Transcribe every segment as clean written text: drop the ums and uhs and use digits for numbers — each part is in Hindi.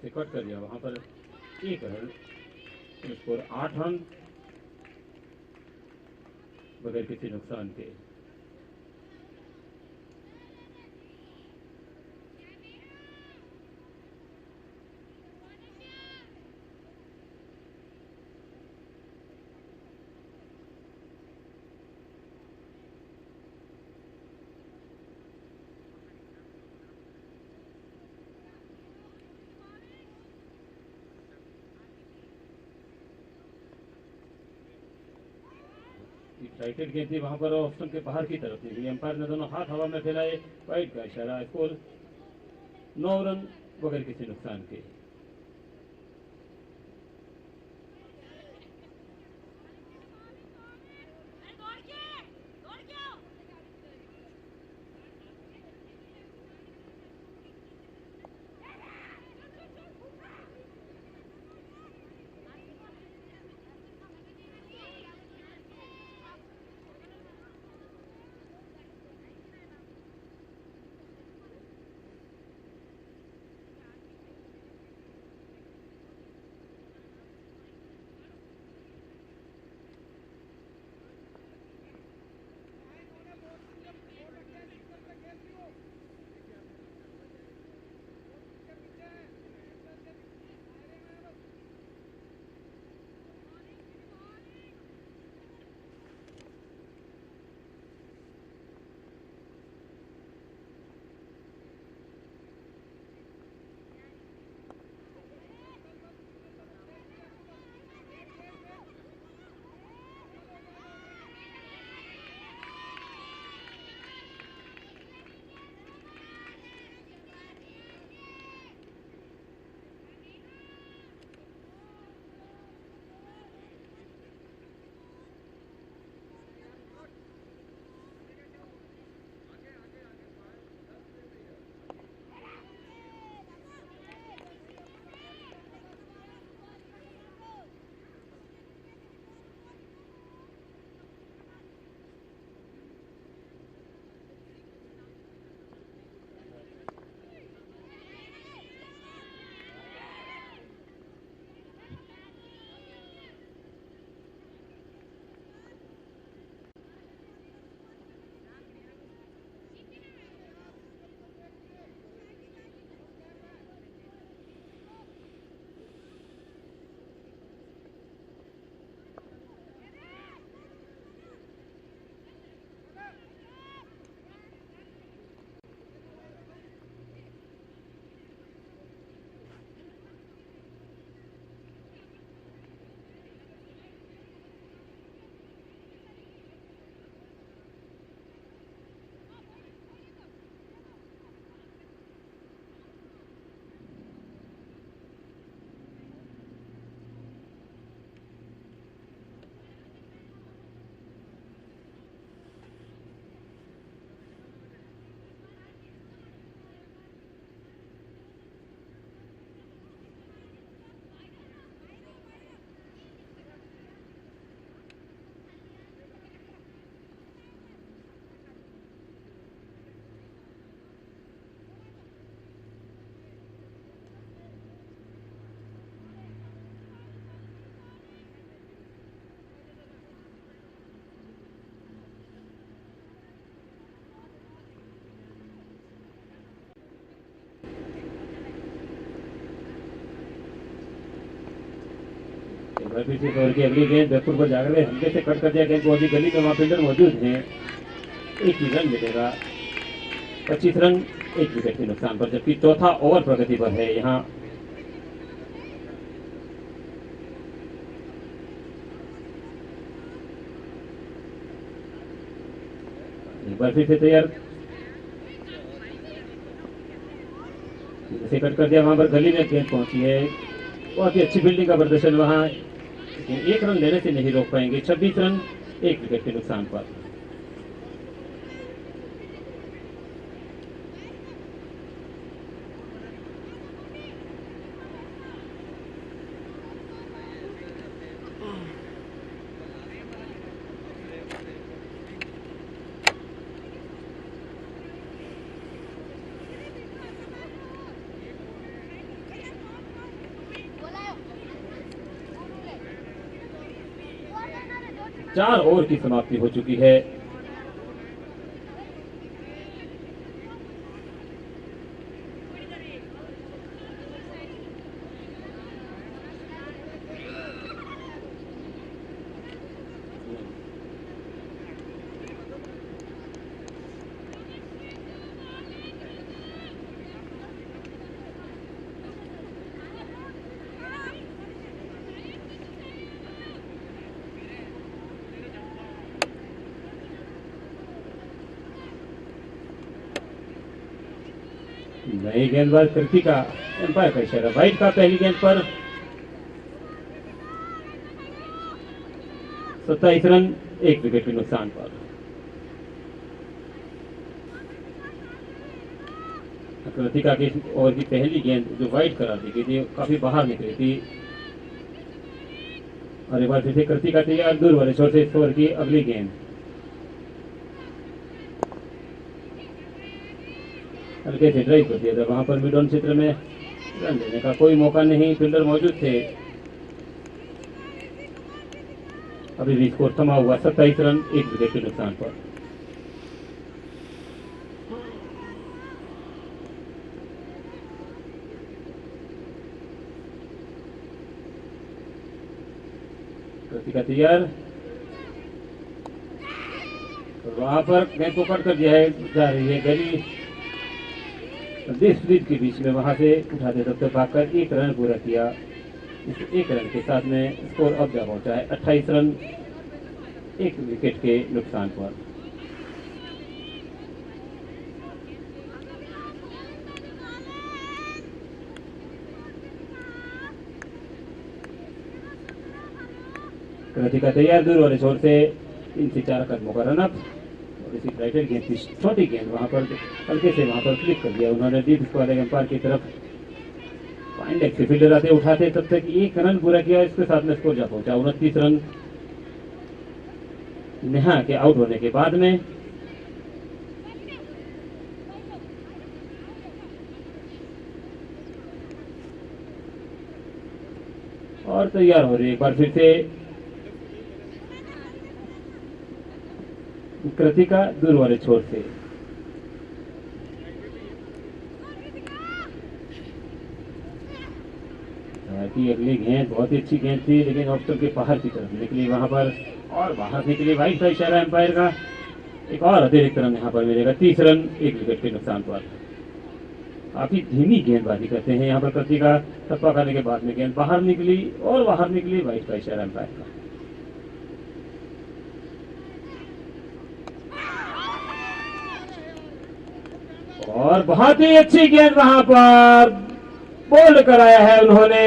से कट कर दिया, वहां पर 1 रन, स्कोर 8 रन बगैर किसी नुकसान के। राइटेड गेंद थी, वहां पर ऑफ स्टंप के बाहर की तरफ थी। एम्पायर ने दोनों हाथ हवा में फैलाए, वाइड का इशारा। स्कोर 9 रन बगैर किसी नुकसान के। पीछे ओवर की अगली गेंद बैकफुट पर जाकर हल्के से कट कर दिया गेंद को। अभी गली में वहां फील्डर मौजूद है, 1 ही रन मिलेगा। 25 रन 1 विकेट के नुकसान पर, जबकि चौथा ओवर प्रगति पर है। यहाँ एक बार फिर से तैयार, से कट कर दिया, वहां पर गली में गेंद पहुंची है। बहुत ही अच्छी फील्डिंग का प्रदर्शन वहां, लेकिन 1 रन लेने से नहीं रोक पाएंगे। 26 रन 1 विकेट के नुकसान पर। 4 ओवर की समाप्ति हो चुकी है। नई गेंदबाज कृतिका, एम्पायर का इशारा वाइड का पहली गेंद पर। 27 रन 1 विकेट के नुकसान पर। कृतिका की ओवर की पहली गेंद जो वाइड करार दी गई थी काफी बाहर निकली थी और एक बार फिर से कृतिका तैयार दूर वाले छोर से इस ओवर की अगली गेंद। हल्के से ड्राइव कर दिया था वहां पर मिड ऑन क्षेत्र में रन देने का कोई मौका नहीं, फील्डर मौजूद थे। अभी भी स्कोर थमा हुआ 27 रन 1 विकेट के नुकसान पर। कृतिका तैयार और वहां पर गेंद को कट कर दिया है, जा रही है गली देश के बीच में, वहां से उठाते तब तक भागकर 1 रन पूरा किया। इस 1 रन के साथ में स्कोर अब जा पहुंचा है 28 रन 1 विकेट के नुकसान पर। कृतिका तैयार दूर वाले छोर से 3 से 4 कदमों का रनअप और इसी राइटर गेंद की छोटी गेंद वहां पर हल्के से वहां पर क्लिक कर दिया उन्होंने डीप स्क्वायर एम्पायर की तरफ। फाइन लेग से फील्डर आते उठाते तब तक 1 रन पूरा किया, इसके साथ में स्कोर जा पहुंचा 29 रन नेहा के आउट होने के बाद में। और तैयार हो रही है एक बार फिर से कृतिका दूर वाले छोर से। की अगली गेंद बहुत ही अच्छी गेंद थी लेकिन ऑप्शन के बाहर की तरफ निकली, वहां पर और बाहर निकली। वाइड का इशारा एम्पायर का, एक और अतिरिक्त रन यहाँ पर मिलेगा 30 रन 1 विकेट के नुकसान पर। काफी धीमी गेंदबाजी करते हैं यहाँ पर कृतिका, टप्पा खाने के बाद में गेंद बाहर निकली और बाहर निकली। वाइड का इशारा एम्पायर का। और बहुत ही अच्छी गेंद वहां पर बोल्ड कराया है उन्होंने,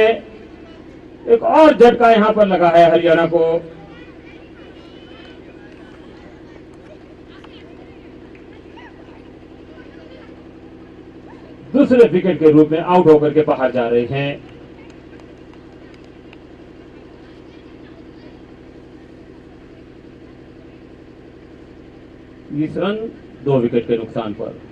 एक और झटका यहां पर लगा है हरियाणा को। दूसरे विकेट के रूप में आउट होकर के बाहर जा रहे हैं। इस रन 2 विकेट के नुकसान पर।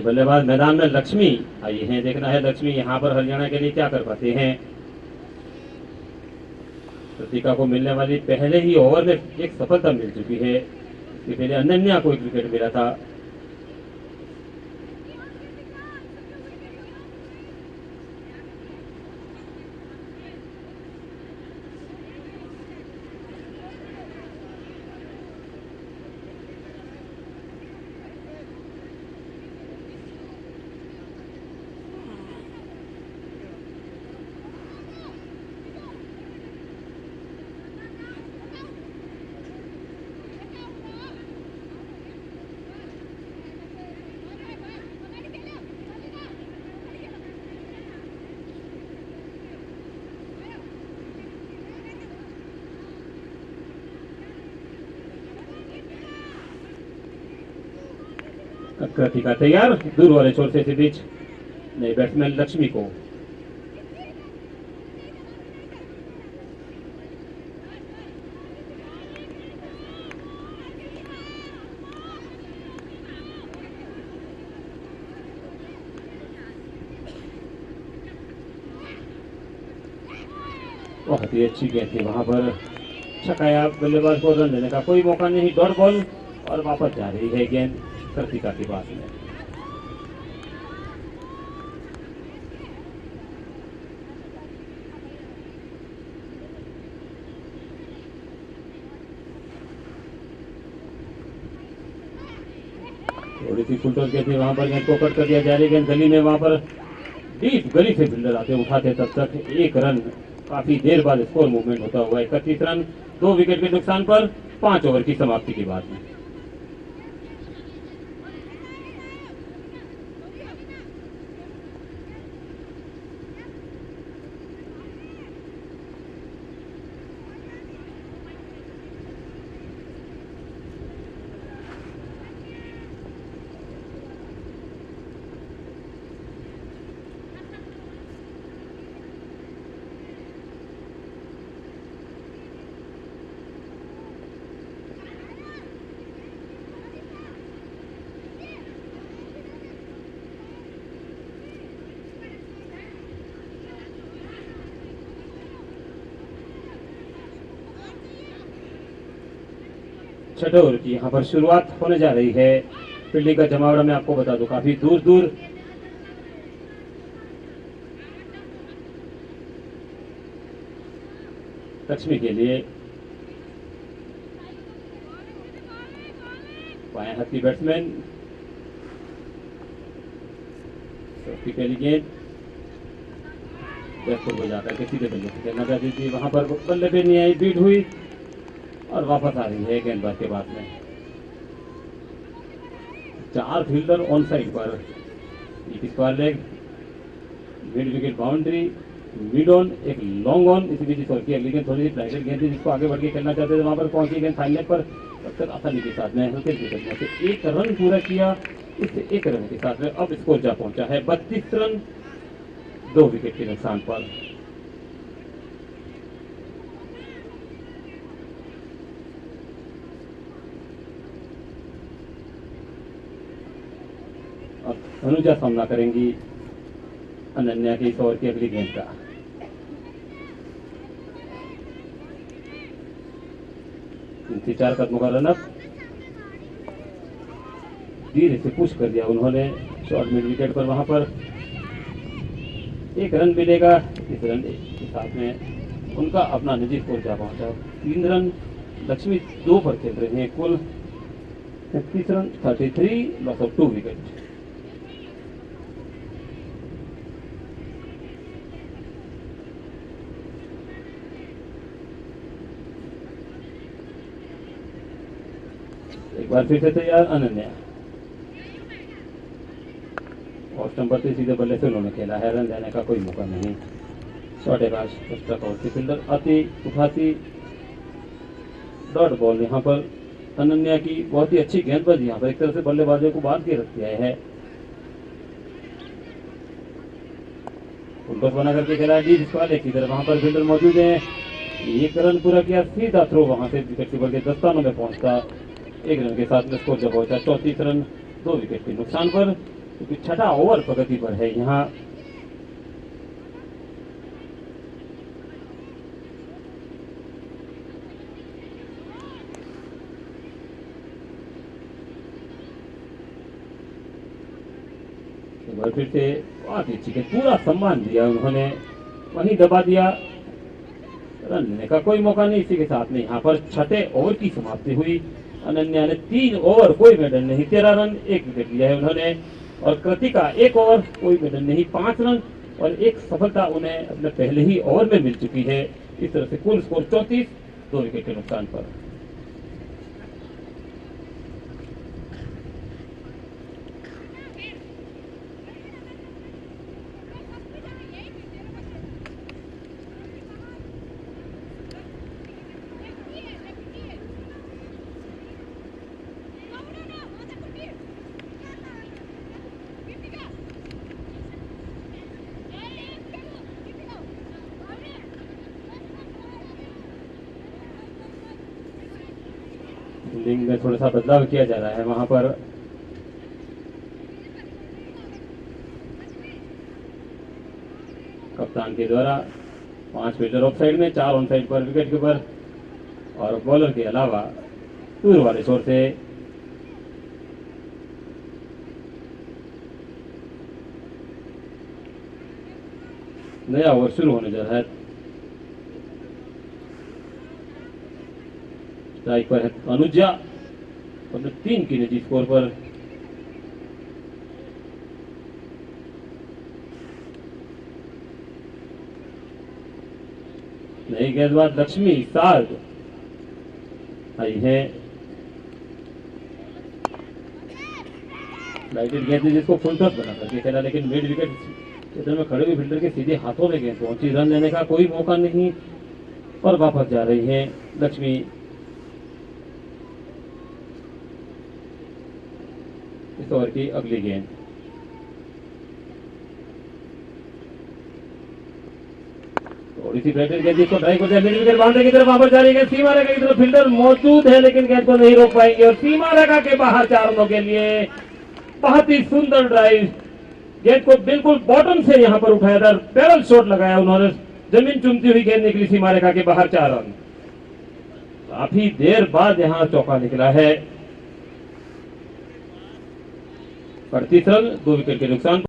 बल्लेबाज मैदान में लक्ष्मी आई हैं, देखना है लक्ष्मी यहां पर हरियाणा के लिए क्या कर पाते हैं। कृतिका को मिलने वाली पहले ही ओवर में एक सफलता मिल चुकी है, इसके पहले अनन्या को 1 विकेट मिला था। कृतिका तैयार दूर वाले छोर से बीच नए बैट्समैन लक्ष्मी को। बहुत ही अच्छी गेंद थी वहां पर, छकाया, बल्लेबाज को रन देने का कोई मौका नहीं, डॉट बॉल और वापस जा रही है गेंद कृतिका के पास में। थोड़ी सी फुलटॉस गेंद थी वहां पर, गेंद को कट कर दिया जा रही, गेंद गली में, वहां पर डीप गली से फील्डर आते उठाते, तब तक एक रन काफी देर बाद स्कोर मूवमेंट होता हुआ 31 रन 2 विकेट के नुकसान पर 5 ओवर की समाप्ति के बाद में। छठे ओवर की यहाँ पर शुरुआत होने जा रही है। फील्डिंग का जमावड़ा मैं आपको बता दूं, काफी दूर दूर लक्ष्मी के लिए बाएं हाथ की बैट्समैन, पहली गेंद जयपुर को जाकर के सीधे बल्ले से खेलना चाहती थी, वहां पर बल्ले पे नहीं आई, बीट हुई और वापस आ रही है गेंदबाज के बाद में। 4 फील्डर ऑन साइड पर, एक square leg, mid wicket boundary, mid on, एक लॉन्ग ऑन, इसी बीच स्कोर किया, लेकिन थोड़ी सी फ्लाइटेड गेंद थी जिसको आगे बढ़ के खेलना चाहते थे, वहां पर पहुंची गेंद फाइनल पर, तब तक आसानी के साथ में से एक रन पूरा किया, इससे एक रन के साथ में अब स्कोर जा पहुंचा है 32 रन 2 विकेट के नुकसान पर। अब अनुजा सामना करेंगी अनन्या के इस ओवर की अगली गेंद का। इनसे 4 कदमों का रनअप, धीरे से पुश कर दिया उन्होंने शॉर्ट मिड विकेट पर, वहां पर एक रन मिलेगा, इस रन के साथ में उनका अपना निजी स्कोर जा पहुंचा 3 रन। लक्ष्मी 2 पर खेल रहे हैं, कुल 36 रन 33 लॉस ऑफ 2 विकेट। एक बार फिर से तैयार अनन्या, और नंबर से सीधे बल्ले से उन्होंने खेला है, रन देने का कोई मौका नहीं। शॉर्टेबाज एक्स्ट्रा कवर की फील्डर आती उठाती, डॉट बॉल यहाँ पर अनन्या की बहुत ही अच्छी गेंदबाजी, यहाँ पर एक तरह से बल्लेबाजों को बांध के रख दिया है। उल्टोस बना करके खेला डी स्क्वायर की तरफ, वहां पर फील्डर मौजूद है, एक रन पूरा किया, सीधा थ्रो वहां से विकेट कीपर के दस्तानों में पहुंचता, एक रन के साथ में स्कोर जब पहुंचा 34 रन 2 विकेट के नुकसान पर, क्योंकि छठा ओवर प्रगति पर है यहाँ। फिर से बहुत ही अच्छी गेंद, पूरा सम्मान दिया उन्होंने, वहीं दबा दिया, रन लेने का कोई मौका नहीं। इसी के साथ में यहाँ पर छठे ओवर की समाप्ति हुई। अनन्या ने 3 ओवर कोई मेडल नहीं, 13 रन 1 विकेट लिया है उन्होंने, और कृतिका 1 ओवर कोई मेडल नहीं, 5 रन और 1 सफलता उन्हें अपने पहले ही ओवर में मिल चुकी है। इस तरह से कुल स्कोर 34 2 विकेट के नुकसान पर। फील्डिंग में थोड़ा सा बदलाव किया जा रहा है वहां पर। कप्तान के द्वारा 5 फील्डर ऑफ साइड में, 4 ऑन साइड पर विकेट कीपर और बॉलर के अलावा दूर वाले छोर से नया ओवर शुरू होने जा रहा है। स्ट्राइक पर है अनुजा, तो 3 की निजी स्कोर पर। नई गेंदबाज लक्ष्मी साग आई है। लाइटेड गेंद जिसको फुल टॉस बना करके खेला, लेकिन मिड विकेट क्षेत्र में खड़े हुए फील्डर के सीधे हाथों में गेंद पहुंची। रन लेने का कोई मौका नहीं और वापस जा रही है लक्ष्मी। इस ओवर की अगली गेंद थोड़ी सी बैटर गेंद जिसको ड्राइव हो जाए, मिड विकेट बाउंड्री की तरफ वापस जा रही है। सीमा रेखा की तरफ फील्डर मौजूद है लेकिन गेंद को नहीं रोक पाएंगे और सीमा रेखा के बाहर 4 रनों के लिए बहुत ही सुंदर ड्राइव। गेंद को बिल्कुल बॉटम से यहां पर उठाया था, पैरल शॉट लगाया उन्होंने, जमीन चूमती हुई गेंद निकली सीमा रेखा के बाहर 4 रन। काफी देर बाद यहां चौका निकला है। 38 रन 2 विकेट के नुकसान।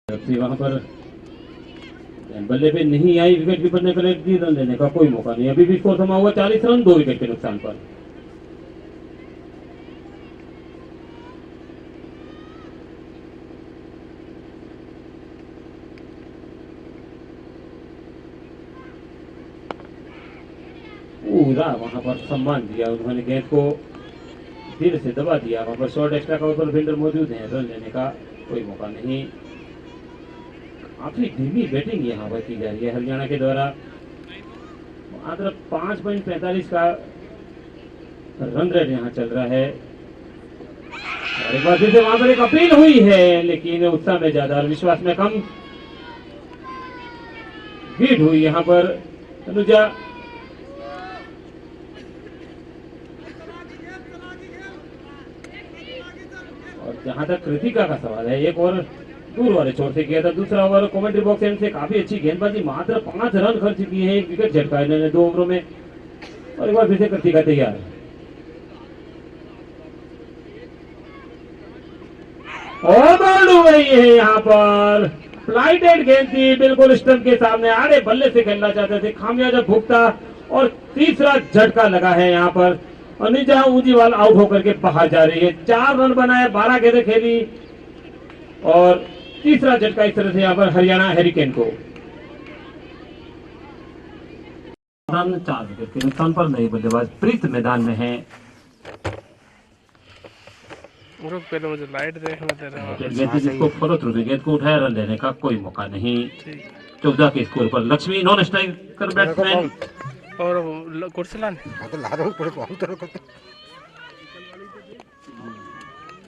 वहां पर बल्ले पे नहीं आई, विकेट कीपर ने कलेक्ट की, रन लेने का कोई मौका नहीं। अभी भी स्कोर थमा हुआ 40 रन 2 विकेट के नुकसान पर। पूरा वहां पर सम्मान दिया उन्होंने, गेंद को धीरे से दबा दिया। वहां पर शॉर्ट एक्स्ट्रा कवर पर फील्डर मौजूद है, रन लेने का कोई मौका नहीं। काफी धीमी बैटिंग यहाँ पर की जा रही है हरियाणा के द्वारा। मात्र 5.45 का रन रेट यहाँ चल रहा है। और एक बार फिर से वहां पर एक अपील हुई है, लेकिन उत्साह में ज्यादा और विश्वास में कम। बीट हुई यहाँ पर अनुजा। और जहां तक कृतिका का सवाल है, एक और दूर वाले छोर से किया था। दूसरा ओवर कमेंट्री बॉक्स एंड से काफी अच्छी गेंदबाजी, मात्र 5 रन खर्च किए हैं, एक विकेट झटका इन्होंने 2 ओवरों में। और एक बार फिर से कृतिका तैयार। और बॉल हो गई है यहाँ पर, फ्लाइटेड गेंद थी, बिल्कुल स्टंप के सामने, आड़े बल्ले से खेलना चाहते थे, खामियाजा भुगता और तीसरा झटका लगा है यहाँ पर। अनिजा ऊंजीवाल आउट होकर के बाहर जा रही है। 4 रन बनाए, 12 गेंदें खेली और तीसरा झटका इस तरह से यहाँ पर हरियाणा हैरिकेन को। रन 4 विकेट के नुकसान पर नई बल्लेबाज प्रीत मैदान में है। पहले मुझे लाइट देखने दे रहा है। गेंद जिसको फॉलो थ्रू में गेंद को उठाया, रन लेने का कोई मौका नहीं। 14 के स्कोर पर लक्ष्मी नॉन स्ट्राइकर बैट्समैन और कुर्सी लाने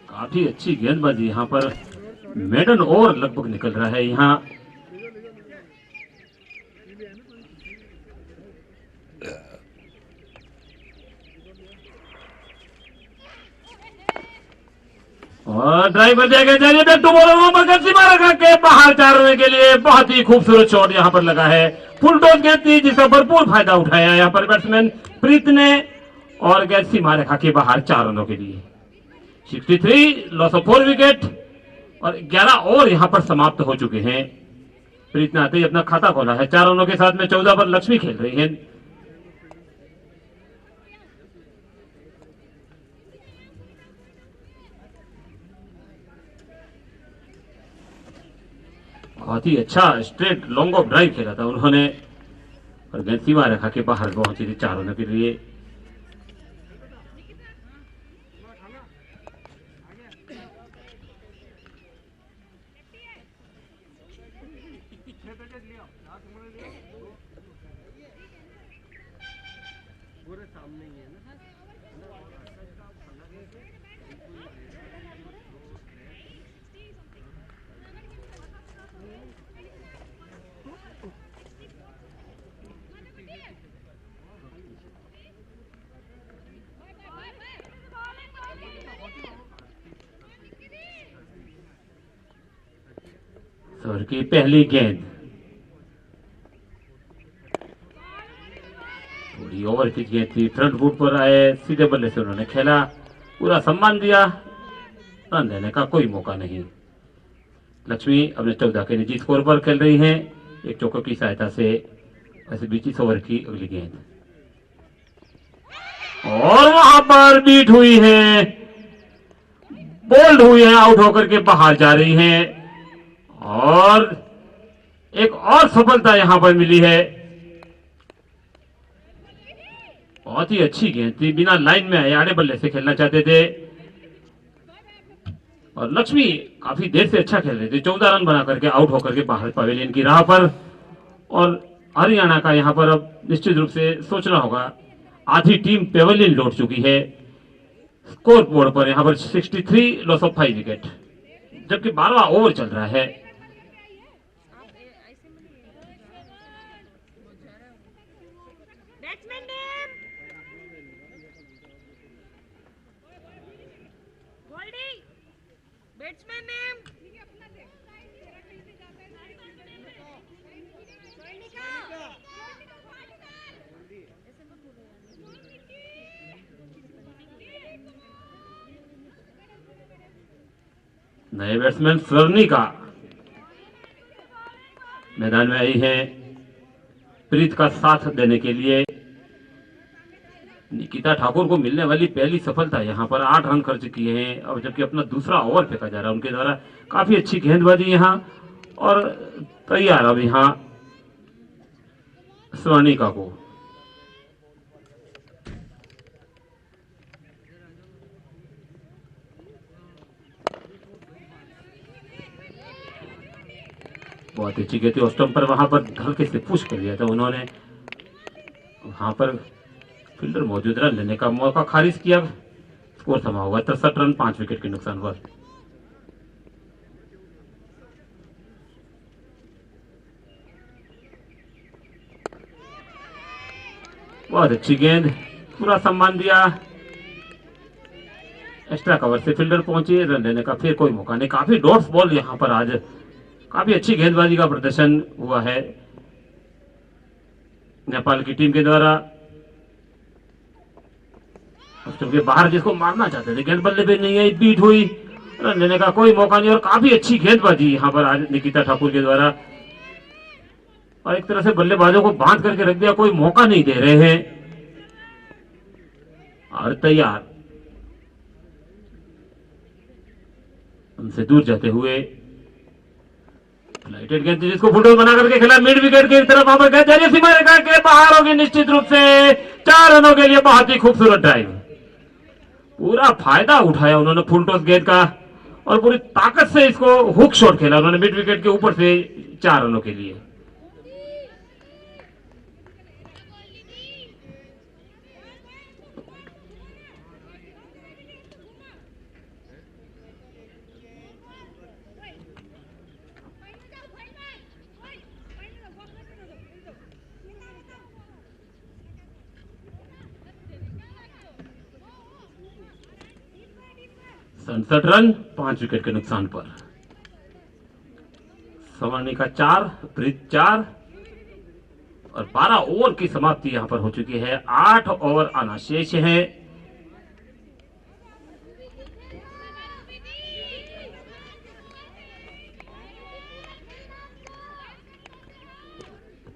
काफी अच्छी गेंदबाजी यहाँ पर, मेडन ओवर लगभग निकल रहा है यहाँ। और ड्राइवर जाएगा जाइए बैक टू बॉलर सीमा रखा के बाहर 4 रन के लिए। बहुत ही खूबसूरत शॉट यहाँ पर लगा है, फुल टॉस गेंद थी जिसका भरपूर फायदा उठाया यहाँ पर बैट्समैन प्रीत ने, और गेंद सीमा रखा के बाहर 4 रनों के लिए। 63 लॉस ऑफ 4 विकेट और 11 ओवर यहाँ पर समाप्त हो चुके हैं। प्रीत ने आते ही अपना खाता खोला है 4 रनों के साथ में। 14 पर लक्ष्मी खेल रही है। बहुत ही अच्छा स्ट्रेट लॉन्ग ऑफ ड्राइव खेला था उन्होंने और गेंद सीमा रेखा के बाहर पहुंची थी 4 रनों के लिए। ओवर की पहली गेंद थोड़ी ओवर की गेंद थी, फ्रंट फुट पर आए, सीधे बल्ले से उन्होंने खेला, पूरा सम्मान दिया, रन लेने का कोई मौका नहीं। लक्ष्मी अपने 14 के निजी स्कोर पर खेल रही हैं, एक चौके की सहायता से। ऐसे 25 ओवर की अगली गेंद और वहां पर बीट हुई है, बोल्ड हुई है, आउट होकर के बाहर जा रही हैं और एक और सफलता यहां पर मिली है। बहुत ही अच्छी गेंद थी, बिना लाइन में आए, आड़े बल्ले से खेलना चाहते थे और लक्ष्मी काफी देर से अच्छा खेल रहे थे। 14 रन बना करके आउट होकर के बाहर पवेलियन की राह पर। और हरियाणा का यहां पर अब निश्चित रूप से सोचना होगा, आधी टीम पेवेलियन लौट चुकी है। स्कोर बोर्ड पर यहां पर 63 लॉस ऑफ 5 विकेट, जबकि 12वां ओवर चल रहा है। बैट्समैन नेम नए बैट्समैन स्वर्णिका मैदान में आई है प्रीत का साथ देने के लिए। निकिता ठाकुर को मिलने वाली पहली सफलता, यहाँ पर 8 रन खर्च किए हैं। अब जबकि अपना दूसरा ओवर फेंका जा रहा है उनके द्वारा। काफी अच्छी गेंदबाजी यहाँ और तैयार अब यहाँ स्वर्णिका को। बहुत अच्छी गेंद थी, स्टंप पर वहां पर हल्के से पुश कर दिया था उन्होंने। वहां पर फील्डर मौजूद, रन लेने का मौका खारिज किया। स्कोर थमा हुआ 63 रन 5 विकेट के नुकसान पर। बहुत अच्छी गेंद, पूरा सम्मान दिया। एक्स्ट्रा कवर से फील्डर पहुंचे, रन लेने का फिर कोई मौका नहीं। काफी डॉट्स बॉल यहाँ पर आज, काफी अच्छी गेंदबाजी का प्रदर्शन हुआ है नेपाल की टीम के द्वारा। के बाहर जिसको मारना चाहते थे, गेंद बल्ले पे नहीं आई, बीट हुई, रन लेने का कोई मौका नहीं। और काफी अच्छी गेंदबाजी यहाँ पर आज निकिता ठाकुर के द्वारा। और एक तरह से बल्लेबाजों को बांध करके रख दिया, कोई मौका नहीं दे रहे हैं। और तैयार उनसे दूर जाते हुए फ्लाइटेड गेंद जिसको फुटबॉल बना करके खेला, मिड विकेट की तरफ वहां पर गेंद जा रही है, सीमा रेखा के बाहर होगी निश्चित रूप से। 4 रनों के लिए बहुत ही खूबसूरत ड्राइव, पूरा फायदा उठाया उन्होंने फुल टॉस गेंद का और पूरी ताकत से इसको हुक शॉट खेला उन्होंने मिड विकेट के ऊपर से 4 रनों के लिए। सड़सठ रन 5 विकेट के नुकसान पर। स्वर्णिका 4, प्रीत 4 और 12 ओवर की समाप्ति यहां पर हो चुकी है। 8 ओवर आना शेष है।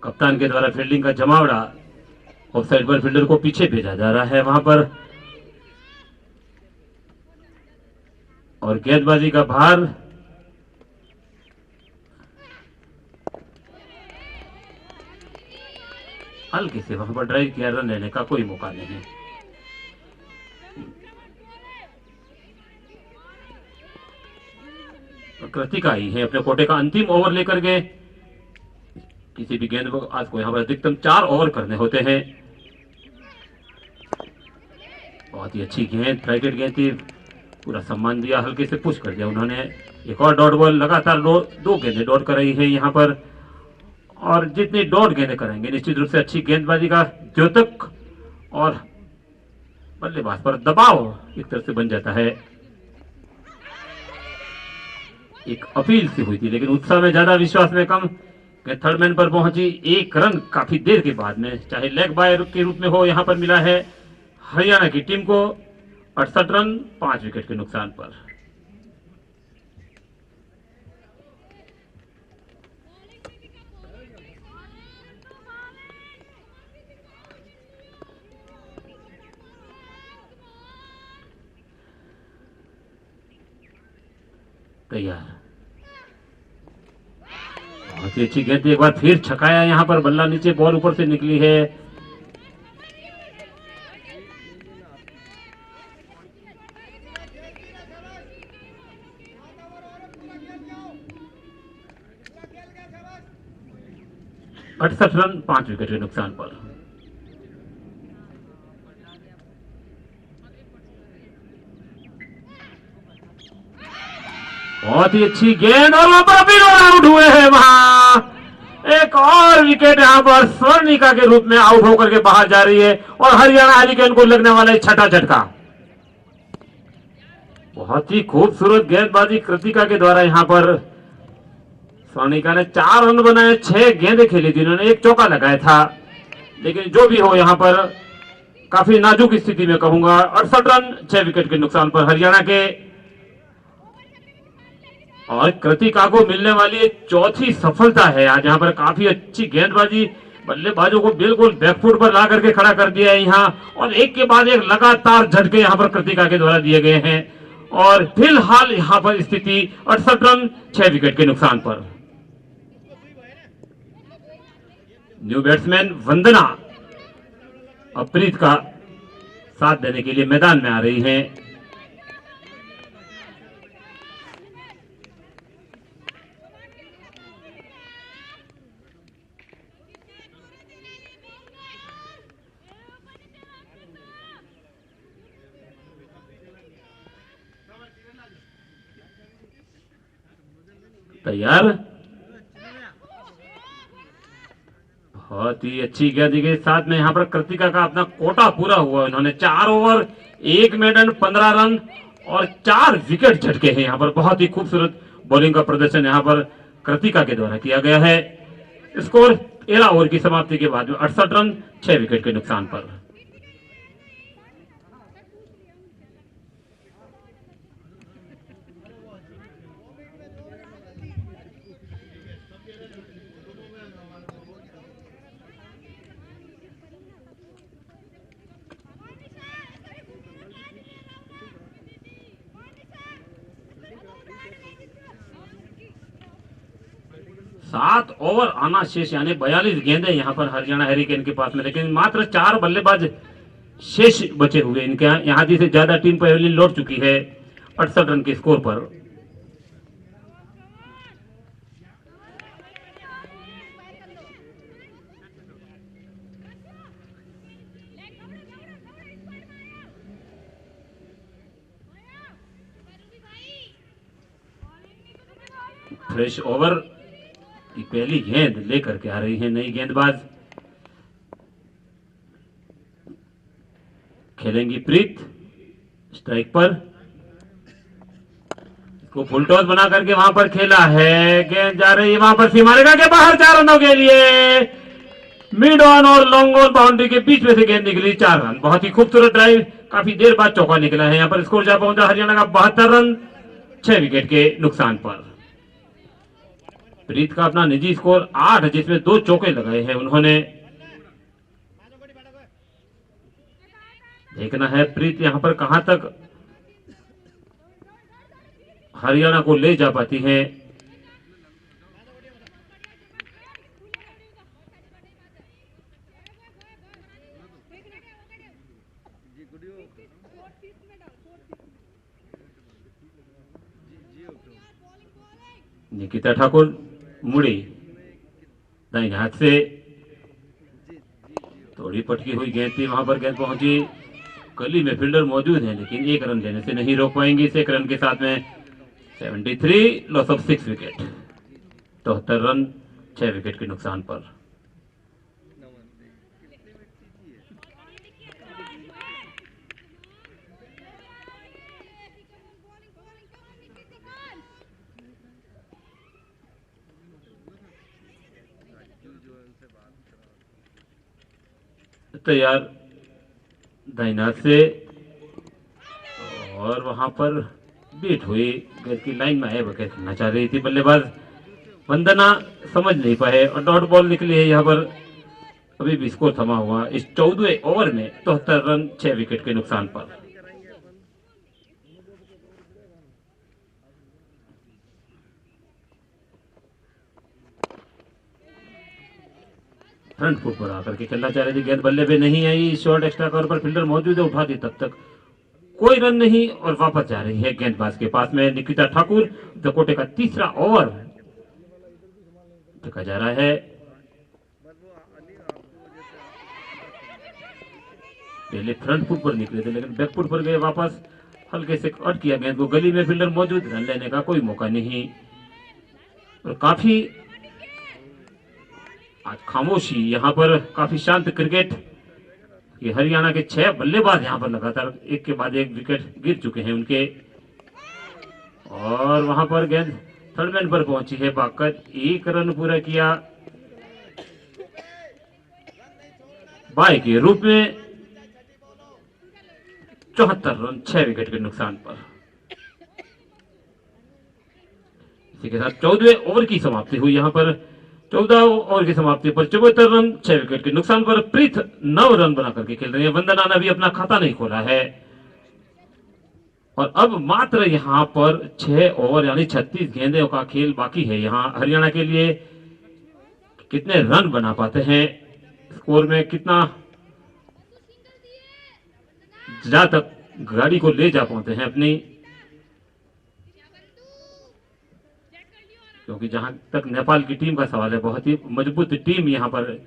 कप्तान के द्वारा फील्डिंग का जमावड़ा, ऑफसाइड पर फील्डर को पीछे भेजा जा रहा है वहां पर। और गेंदबाजी का भार हल्के से वहां पर ड्राइव किया, रन लेने का कोई मौका नहीं। कृतिका आई है अपने कोटे का अंतिम ओवर लेकर के। किसी भी गेंदबाज को यहां पर अधिकतम 4 ओवर करने होते हैं। बहुत ही अच्छी गेंद, फ्लाइटेड गेंद थी, पूरा सम्मान दिया, हल्के से पुश कर दिया उन्होंने। एक और डॉट बॉल, लगातार 2 गेंदें डॉट कर रही है यहाँ पर। और जितनी डॉट गेंदें करेंगे निश्चित रूप से अच्छी गेंदबाजी का द्योतक और बल्लेबाज पर दबाव एक तरह से बन जाता है। एक अपील सी हुई थी लेकिन उत्साह में ज्यादा, विश्वास में कम। थर्ड मैन पर पहुंची, 1 रन काफी देर के बाद में, चाहे लेग बाय के रूप में हो, यहाँ पर मिला है हरियाणा की टीम को। 68 रन 5 विकेट के नुकसान पर। तैयार, बहुत ही अच्छी गेंद, एक बार फिर छकाया यहाँ पर, बल्ला नीचे, बॉल ऊपर से निकली है। अड़सठ रन 5 विकेट के नुकसान पर। बहुत ही अच्छी गेंद और वहां पर आउट हुए हैं। वहां एक और विकेट यहां पर स्वर्णिका के रूप में आउट होकर के बाहर जा रही है और हरियाणा हालीकैन को लगने वाला है 6ठा झटका। बहुत ही खूबसूरत गेंदबाजी कृतिका के द्वारा यहाँ पर स्वर्णिका ने 4 रन बनाए, 6 गेंदें खेली थी उन्होंने, 1 चौका लगाया था। लेकिन जो भी हो यहाँ पर काफी नाजुक स्थिति में कहूंगा। 68 रन 6 विकेट के नुकसान पर हरियाणा के। और कृतिका को मिलने वाली ये चौथी सफलता है आज। यहाँ पर काफी अच्छी गेंदबाजी, बल्लेबाजों को बिल्कुल बैकफुट पर ला करके खड़ा कर दिया है यहाँ, और एक के बाद एक लगातार झटके यहाँ पर कृतिका के द्वारा दिए गए हैं। और फिलहाल यहाँ पर स्थिति 68 रन 6 विकेट के नुकसान पर। न्यू बैट्समैन वंदना और प्रीत का साथ देने के लिए मैदान में आ रही हैं। तैयार, बहुत ही अच्छी गेंद के साथ में यहाँ पर कृतिका का अपना कोटा पूरा हुआ। इन्होंने 4 ओवर 1 मेडन 15 रन और 4 विकेट झटके हैं। यहाँ पर बहुत ही खूबसूरत बॉलिंग का प्रदर्शन यहाँ पर कृतिका के द्वारा किया गया है। स्कोर 13 ओवर की समाप्ति के बाद में 68 रन 6 विकेट के नुकसान पर। सात ओवर आना शेष, यानी 42 गेंदें यहाँ पर हरियाणा हैरिकेन के पास में, लेकिन मात्र 4 बल्लेबाज शेष बचे हुए इनके यहाँ से ज्यादा टीम पहले लौट चुकी है 68 रन के स्कोर पर। फ्रेश ओवर की पहली गेंद लेकर के आ रही है नई गेंदबाज, खेलेंगी प्रीत। स्ट्राइक पर इसको फुल टॉस बना करके वहां पर खेला है, गेंद जा रही है वहां पर सीमारेखा के बाहर 4 रनों के लिए। मिड ऑन और लॉन्ग ऑन बाउंड्री के बीच में से गेंद निकली, 4 रन। बहुत ही खूबसूरत ड्राइव, काफी देर बाद चौका निकला है। यहाँ पर स्कोर जा पहुंचा हरियाणा का 72 रन 6 विकेट के नुकसान पर। प्रीत का अपना निजी स्कोर 8, जिसमें 2 चौके लगाए हैं उन्होंने। देखना है प्रीत यहां पर कहां तक हरियाणा को ले जा पाती है। निकिता ठाकुर मुड़ी दाहिने हाथ से, थोड़ी पटकी हुई गेंद थी, वहां पर गेंद पहुंची। गली में फील्डर मौजूद है, लेकिन 1 रन लेने से नहीं रोक पाएंगे। इस 1 रन के साथ में 73, loss of 6 wicket, 73 run 6 wicket के नुकसान पर। तैयार दाहिना से, और वहां पर बीट हुई, गेंद की लाइन में आए बगैर खेलना चाह रही थी बल्लेबाज वंदना, समझ नहीं पाए और डॉट बॉल निकली है। यहाँ पर अभी भी स्कोर थमा हुआ इस 14वें ओवर में 73 रन 6 विकेट के नुकसान पर। फ्रंट फुट पर आकर के खेलना चाह रही थी, गेंद बल्ले पे नहीं आई। शॉर्ट एक्स्ट्रा कवर पर फील्डर मौजूद है, उठा दी, तब तक कोई रन नहीं और वापस जा रही है गेंदबाज के पास में। निकिता ठाकुर, दकोटे का तीसरा ओवर देखा जा रहा है। पहले फ्रंट फुट पर निकले थे, लेकिन बैक फुट पर गए वापस, हल्के से कट किया गेंद को। गली में फील्डर मौजूद, रन लेने का कोई मौका नहीं। और काफी आज खामोशी, यहाँ पर काफी शांत क्रिकेट। ये हरियाणा के 6 बल्लेबाज यहाँ पर लगातार एक के बाद एक विकेट गिर चुके हैं उनके। और वहां पर गेंद थर्ड मैन पर पहुंची है, भागकर 1 रन पूरा किया बाय के रूप में। 74 रन 6 विकेट के नुकसान पर। इसी के साथ 14वें ओवर की समाप्ति हुई। यहाँ पर 14 ओवर की समाप्ति पर 74 रन 6 विकेट के नुकसान पर प्रीत 9 रन बनाकर के खेल रही है। वंदना ने अभी अपना खाता नहीं खोला है और अब मात्र यहाँ पर 6 ओवर यानी 36 गेंदों का खेल बाकी है। यहाँ हरियाणा के लिए कितने रन बना पाते हैं, स्कोर में कितना जहां तक गाड़ी को ले जा पाते हैं अपनी, क्योंकि जहां तक नेपाल की टीम का सवाल है बहुत ही मजबूत टीम यहाँ पर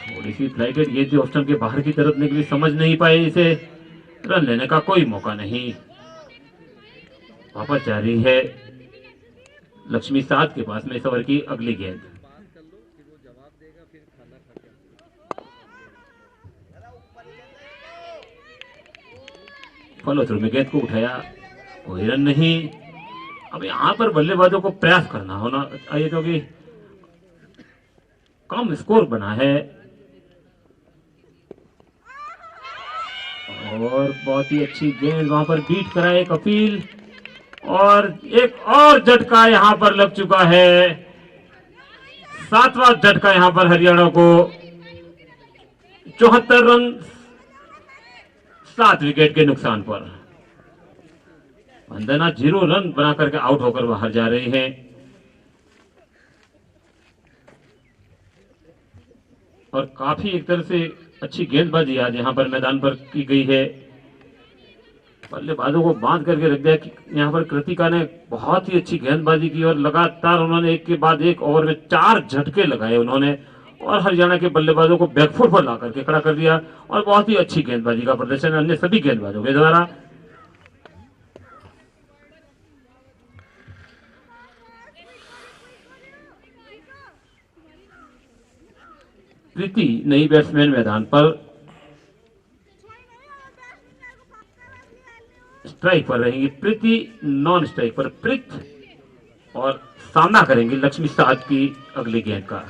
थोड़ी सी फ्लाइटेड गेंद जो ऑप्शन के बाहर की तरफ निकली, समझ नहीं पाए इसे, रन लेने का कोई मौका नहीं। वापस जारी है लक्ष्मी साध के पास में इस ओवर की अगली गेंद। फॉलो थ्रू में गेंद को उठाया, कोई रन नहीं। अब यहां पर बल्लेबाजों को प्रयास करना होना चाहिए क्योंकि कम स्कोर बना है और बहुत ही अच्छी गेंद वहां पर बीट करा एक अपील और एक और झटका यहां पर लग चुका है। 7वां झटका यहां पर हरियाणा को 74 रन 7 विकेट के नुकसान पर। वंदना 0 रन बना करके आउट होकर बाहर जा रही है और काफी एक तरह से अच्छी गेंदबाजी आज यहां पर मैदान पर की गई है। बल्लेबाजों को बांध करके रख दिया कि यहाँ पर कृतिका ने बहुत ही अच्छी गेंदबाजी की और लगातार उन्होंने एक के बाद एक ओवर में 4 झटके लगाए उन्होंने और हरियाणा के बल्लेबाजों को बैकफुट पर ला करके खड़ा कर दिया और बहुत ही अच्छी गेंदबाजी का प्रदर्शन अन्य सभी गेंदबाजों के द्वारा। प्रीति नई बैट्समैन मैदान पर स्ट्राइक पर रहेंगी, प्रीति नॉन स्ट्राइक पर प्रीत और सामना करेंगी लक्ष्मी साध की अगली गेंद का।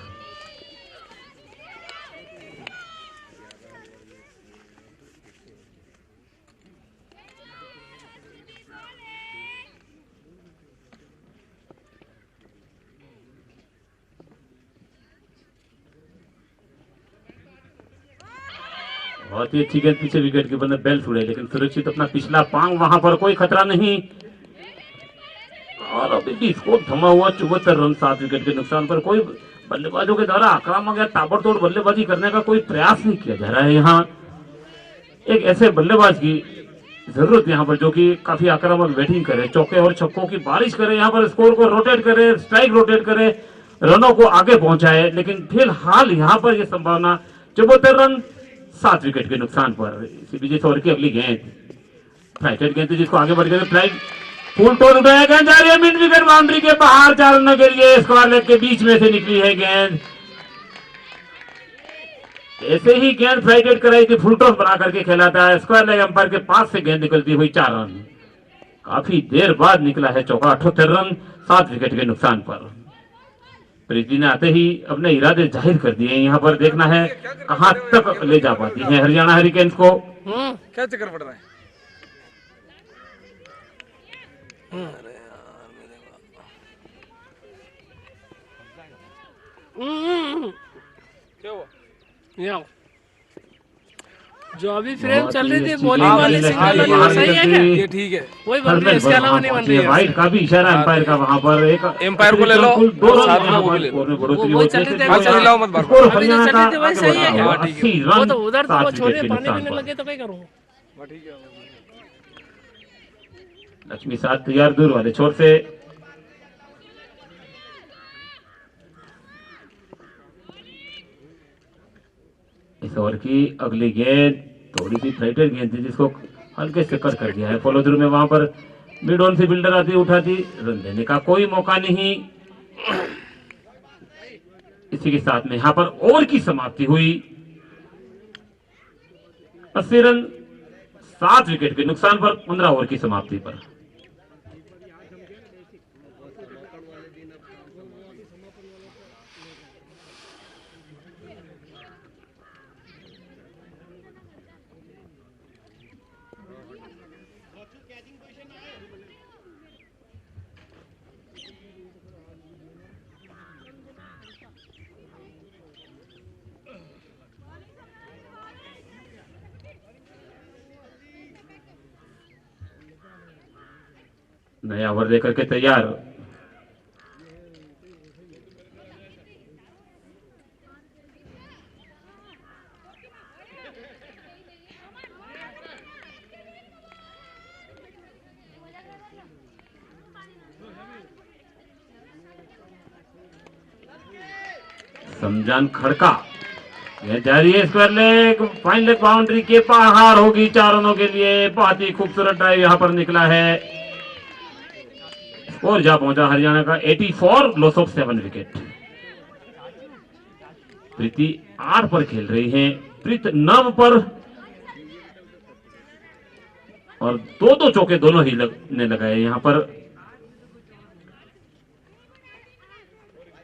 बहुत ही अच्छी गेंद पीछे विकेट के बंदे बेल छुड़े लेकिन सुरक्षित अपना पिछला पांव, वहां पर कोई खतरा नहीं और अभी भी स्कोर थमा हुआ 74 रन 7 विकेट के नुकसान पर। कोई बल्लेबाजों के द्वारा आक्रामक या ताबड़तोड़ बल्लेबाजी करने का कोई प्रयास नहीं किया जा रहा है। यहाँ एक ऐसे बल्लेबाज की जरूरत यहाँ पर जो कि काफी आक्रामक बैटिंग करे, चौके और छक्कों की बारिश करे, यहाँ पर स्कोर को रोटेट करे, स्ट्राइक रोटेट करे, रनों को आगे पहुंचाए। लेकिन फिलहाल यहाँ पर यह संभावना 74 रन 7 विकेट के नुकसान पर। इसी बीच इस ओवर की अगली गेंद फ्लाइटेड गेंद जिसको आगे बढ़ गए फ्लाइट फुल टॉस उठाया गेंद जा रही है मिड विकेट बाउंड्री के बाहर 4 रनों के लिए। स्क्वायर लेग के बीच में से निकली है गेंद। ऐसे ही गेंद फ्लाइटेड कराई थी, फुल टॉस बना करके खेला था, स्क्वायर लेग अंपायर के पास से गेंद निकलती हुई 4 रन। काफी देर बाद निकला है चौका, 78 रन 7 विकेट के नुकसान पर। प्रीति ने आते ही अपने इरादे जाहिर कर दिए। यहाँ पर देखना है कहां तक ले जा पाती है हरियाणा हरिकेन्स को। क्या चक्कर पड़ रहा है? क्या हुआ? जो अभी फ्रेम चल रही थी बॉलिंग वाली सिंगल सही है क्या? ये ठीक है, वही बन रही है, इसके अलावा नहीं बन रही है। वाइट का भी इशारा एम्पायर का वहां पर एक एम्पायर को ले लो, साथ में वो भी ले लो। वो चल रही थी, बात चल लाओ मत बार स्कोर अभी जो हरियाणा चल का रही थी वही सही है क्या? आगे बढ़ा 80 रन वो तो उधर तो 7 वो विकेट छोड़िए, के पानी नुकसान पीने पर। लगे तो क्या करूँ? ठीक है। लक्ष्मी साथ तैयार दूर वाले छोर से इस ओवर की अगली गेंद थोड़ी सी फ्लाइटेड गेंद थी जिसको हल्के से कट कर दिया है। फॉलो थ्रू में वहां पर मिड ऑन से बिल्डर आती उठाती, रन देने का कोई मौका नहीं। इसी के साथ में यहां पर ओवर की समाप्ति हुई। 80 रन 7 विकेट के नुकसान पर 15 ओवर की समाप्ति पर। नया ओवर लेकर के तैयार। समजान खड़का यह जारी है, square leg, fine leg boundary के बाहर होगी 4 रनों के लिए। बहुत ही खूबसूरत ड्राइव यहां पर निकला है। स्कोर जा पहुंचा हरियाणा का 84, लॉस ऑफ 7 विकेट। प्रीति 8 पर खेल रही है, प्रीत 9 पर, और 2-2 चौके दोनों ही ने लगाए यहां पर।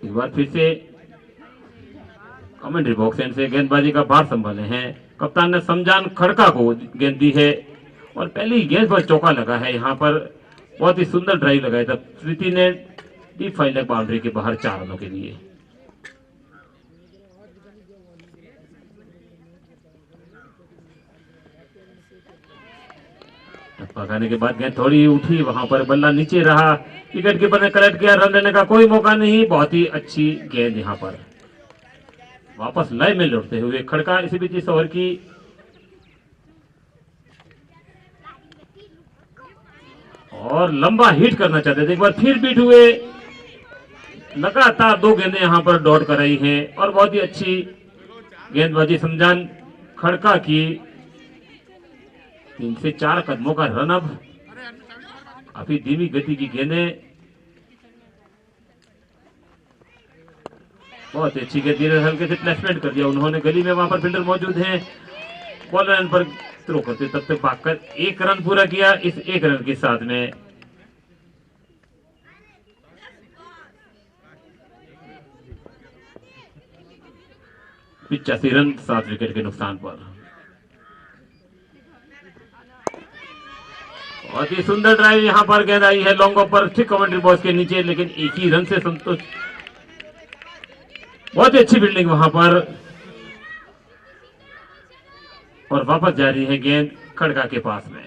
एक बार फिर से कमेंट्री बॉक्स एंड से गेंदबाजी का भार संभाले हैं कप्तान ने समजान खड़का को गेंद दी है, और पहली गेंद पर चौका लगा है यहां पर। बहुत ही सुंदर ड्राइव लगाया था प्रीति ने डीप फाइन लेग बाउंड्री के बाहर 4 रनों के लिए। पकाने के बाद गेंद थोड़ी उठी, वहां पर बल्ला नीचे रहा, विकेट कीपर ने कलेक्ट किया, रन लेने का कोई मौका नहीं। बहुत ही अच्छी गेंद यहां पर। वापस लय में लौटते हुए खड़का इसी बीच इस ओवर की और लंबा हिट करना चाहते थे, एक बार फिर बीट हुए। लगातार 2 गेंदें यहां पर डॉट कराई हैं, और बहुत ही अच्छी गेंदबाजी समजान खड़का की। 3 से 4 कदमों का रन अब, काफी धीमी गति की गेंदें। बहुत अच्छी गेंद, हल्के से प्लेसमेंट कर दिया उन्होंने गली में, वहां पर फील्डर मौजूद हैं। बॉल रन पर थ्रो करते तब तक भागकर 1 रन पूरा किया। इस 1 रन के साथ में 85 रन 7 विकेट के नुकसान पर। बहुत ही सुंदर ड्राइव यहां पर, गेंद आई है लॉन्ग ऑफ पर, ठीक कमेंट्री बॉक्स के नीचे, लेकिन एक ही रन से संतोष। बहुत ही अच्छी फील्डिंग वहां पर, और वापस जा रही है गेंद खड़का के पास में।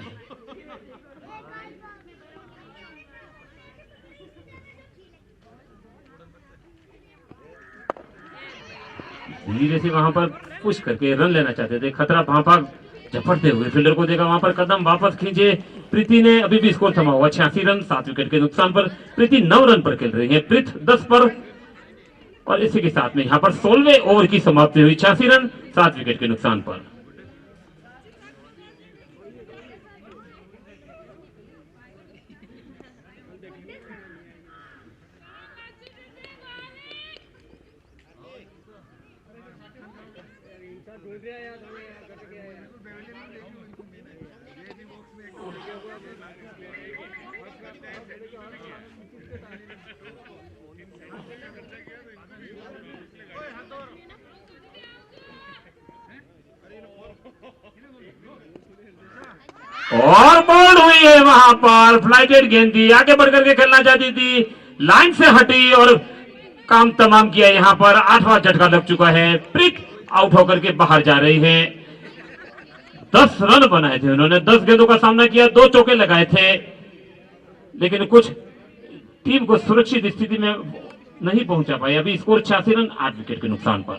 धीरे से वहां पर पुश करके रन लेना चाहते थे, खतरा भापा झपटते हुए फील्डर को देखा, वहां पर कदम वापस खींचे प्रीति ने। अभी भी स्कोर थमा हुआ 86 रन 7 विकेट के नुकसान पर। प्रीति 9 रन पर खेल रही है, प्रीत 10 पर, और इसी के साथ में यहां पर 16वें ओवर की समाप्ति हुई 86 रन 7 विकेट के नुकसान पर। और बॉल हुई है वहां पर, फ्लाइटेड गेंद थी, आगे बढ़कर के खेलना चाहती थी, लाइन से हटी और काम तमाम किया। यहां पर 8वां झटका लग चुका है, प्रीत आउट होकर के बाहर जा रही है। 10 रन बनाए थे उन्होंने, 10 गेंदों का सामना किया, 2 चौके लगाए थे, लेकिन कुछ टीम को सुरक्षित स्थिति में नहीं पहुंचा पाई। अभी स्कोर 86 रन 8 विकेट के नुकसान पर।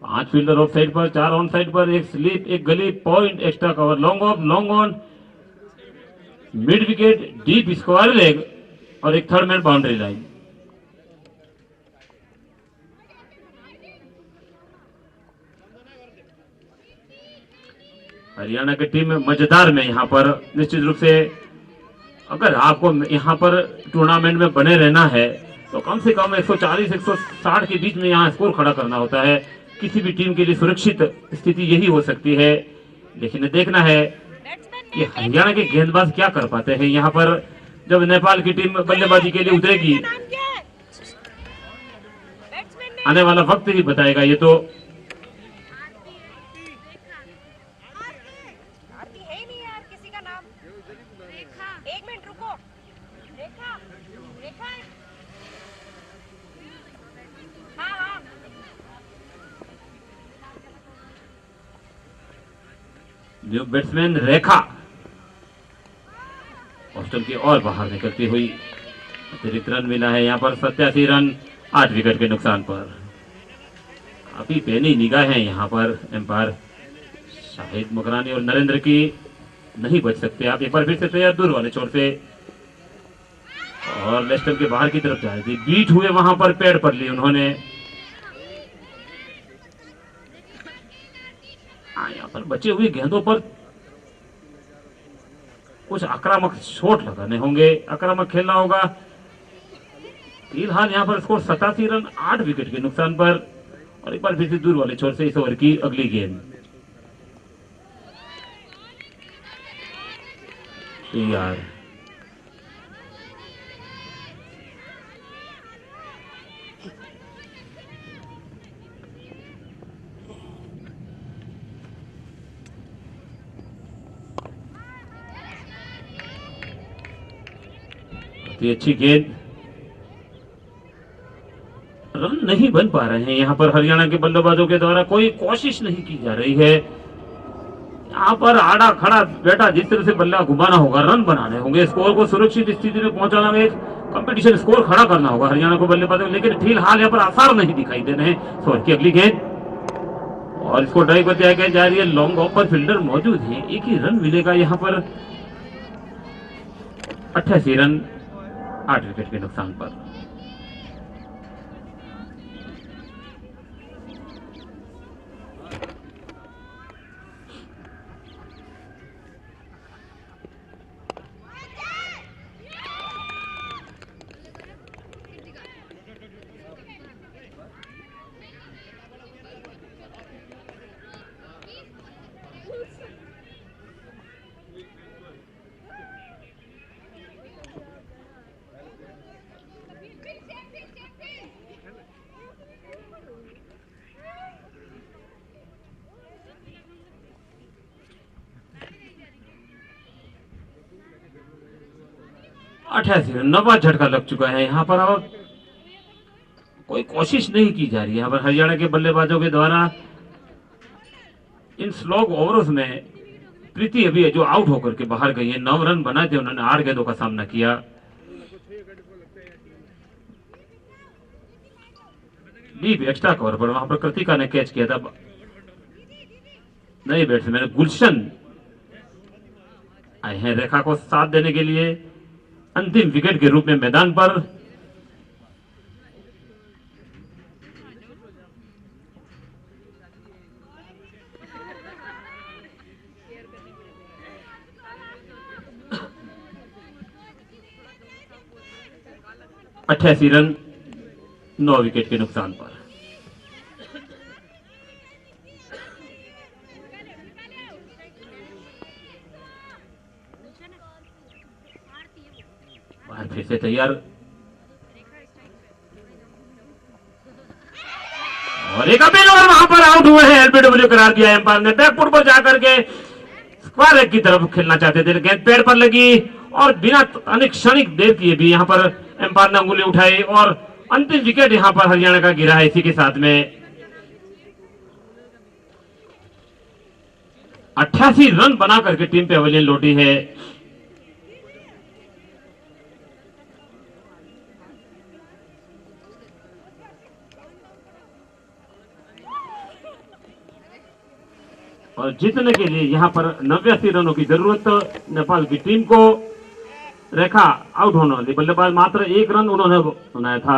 पांच फील्डर ऑफ साइड पर, 4 ऑन साइड पर, 1 स्लिप, 1 गली, point, extra cover, long off, long on, mid wicket, deep square leg, और 1 third man boundary line. Haryana की टीम मजेदार में यहां पर निश्चित रूप से, अगर आपको यहां पर टूर्नामेंट में बने रहना है तो कम से कम 140-160 के बीच में यहां स्कोर खड़ा करना होता है। किसी भी टीम के लिए सुरक्षित स्थिति यही हो सकती है, लेकिन देखना है कि हरियाणा के गेंदबाज क्या कर पाते हैं यहां पर। जब नेपाल की टीम बल्लेबाजी के लिए उतरेगी, आने वाला वक्त ही बताएगा। ये तो न्यू बैट्समैन रेखा ऑस्टम की और बाहर निकलती हुई, अतिरिक्त रन मिला है यहाँ पर 87 रन 8 विकेट के नुकसान पर। काफी पैनी निगाहें यहाँ पर एम्पायर शाहिद मकरानी और नरेंद्र की, नहीं बच सकते आप। एक बार फिर से तैयार दूर वाले छोर से, और लेस्टम के बाहर की तरफ जा रही थी, बीट हुए वहां पर, पैड पर ली उन्होंने। यहाँ पर बचे हुए गेंदों पर कुछ आक्रामक शॉट लगाने होंगे, आक्रामक खेलना होगा। फिलहाल यहाँ पर स्कोर 87 रन 8 विकेट के नुकसान पर। और एक बार फिर से दूर वाले छोर से इस ओवर की अगली गेंद यार, अच्छी गेंद, रन नहीं बन पा रहे हैं यहाँ पर हरियाणा के बल्लेबाजों के द्वारा, कोई कोशिश नहीं की जा रही है। यहाँ पर आड़ा खड़ा बेटा जिस तरह से बल्ला घुमाना होगा, रन बनाने होंगे, स्कोर को सुरक्षित स्थिति में पहुंचाना में, एक कंपटीशन स्कोर खड़ा करना होगा हरियाणा को बल्लेबाजों, लेकिन फिलहाल यहाँ पर आसार नहीं दिखाई दे रहे हैं। सो की अगली गेंद, और इसको ड्राइव पर दिया जा रही है, लॉन्ग ऑफ पर फील्डर मौजूद है, एक ही रन मिलेगा यहाँ पर। 88 रन 8 विकेट के नुकसान पर। नवा झटका लग चुका है यहाँ पर, अब कोई कोशिश नहीं की जा रही है यहाँ पर हरियाणा के बल्लेबाजों के द्वारा। इन स्लॉग ओवरों में प्रीति अभी जो आउट होकर के बाहर गई है, 9 रन बनाए थे उन्होंने, 8 गेंदों का सामना किया। डीप एक्स्ट्रा कवर पर वहां पर कृतिका ने कैच किया था। नए बैट्समैन गुलशन आए हैं रेखा को साथ देने के लिए, अंतिम विकेट के रूप में मैदान पर। अट्ठासी रन 9 विकेट के नुकसान पर। फिर से तैयार, और एक अपील, और वहां पर आउट हुए हैं, एलबीडब्ल्यू करार दिया एम्पायर ने। बैकफुट पर जाकर के स्क्वायर लेग की तरफ खेलना चाहते थे, गेंद पैर पर लगी, और बिना अनिक्षणिक देर किए भी यहां पर एम्पायर ने अंगुली उठाई, और अंतिम विकेट यहां पर हरियाणा का गिरा है। इसी के साथ में 88 रन बना करके टीम पेवेलियन लौटी है। और जीतने के लिए यहां पर 89 रनों की जरूरत नेपाल की टीम को। रेखा आउट होने वाली बल्लेबाज, मात्र 1 रन उन्होंने बनाया था।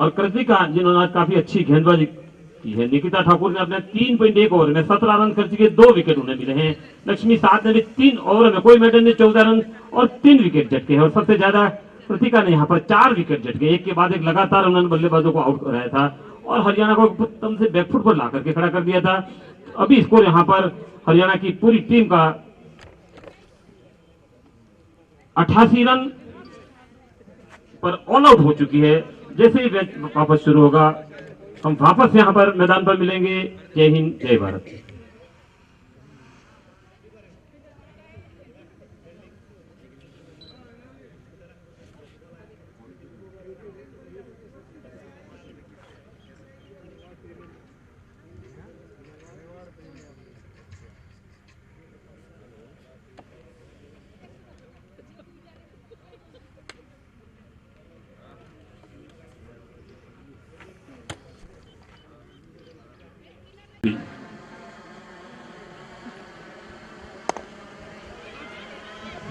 और कृतिका जिन्होंने काफी अच्छी गेंदबाजी की है। निकिता ठाकुर ने अपने 3.1 ओवर में 17 रन खर्च किए, 2 विकेट उन्हें मिले हैं। लक्ष्मी साथ ने भी 3 ओवर में कोई मेडल नहीं, 14 रन और 3 विकेट झटके हैं। और सबसे ज्यादा कृतिका ने यहाँ पर 4 विकेट झटके, एक के बाद एक लगातार उन्होंने बल्लेबाजों को आउट कराया था, और हरियाणा को उत्तम से बैकफुट पर ला करके खड़ा कर दिया था। अभी स्कोर यहाँ पर हरियाणा की पूरी टीम का 88 रन पर ऑल आउट हो चुकी है। जैसे ही मैच वापस शुरू होगा, हम वापस यहां पर मैदान पर मिलेंगे। जय हिंद, जय भारत।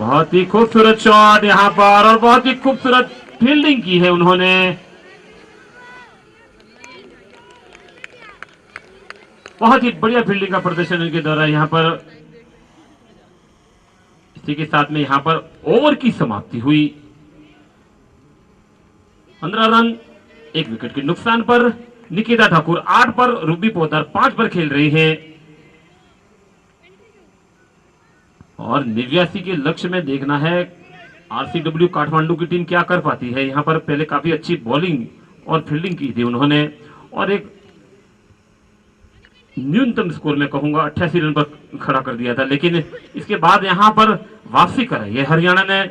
बहुत ही खूबसूरत शॉट यहाँ पर और बहुत ही खूबसूरत फील्डिंग की है उन्होंने। बहुत ही बढ़िया फील्डिंग का प्रदर्शन उनके द्वारा यहाँ पर। इसी के साथ में यहाँ पर ओवर की समाप्ति हुई। 15 रन 1 विकेट के नुकसान पर। निकिता ठाकुर 8 पर, रूबी पोद्दार 5 पर खेल रही है। और 89 के लक्ष्य में देखना है आरसीडब्ल्यू काठमांडू की टीम क्या कर पाती है। यहां पर पहले काफी अच्छी बॉलिंग और फील्डिंग की थी उन्होंने और एक न्यूनतम स्कोर में कहूंगा 88 रन पर खड़ा कर दिया था, लेकिन इसके बाद यहां पर वापसी कराई है हरियाणा ने।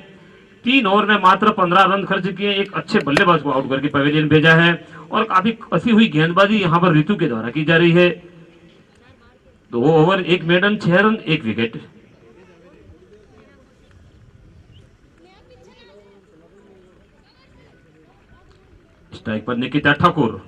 3 ओवर में मात्र 15 रन खर्च किए, एक अच्छे बल्लेबाज को आउट करके पवेलियन भेजा है और काफी कसी हुई गेंदबाजी यहां पर ऋतु के द्वारा की जा रही है। 2 over 1 maiden 6 run 1 wicket. Strike पर निकिता ठाकुर।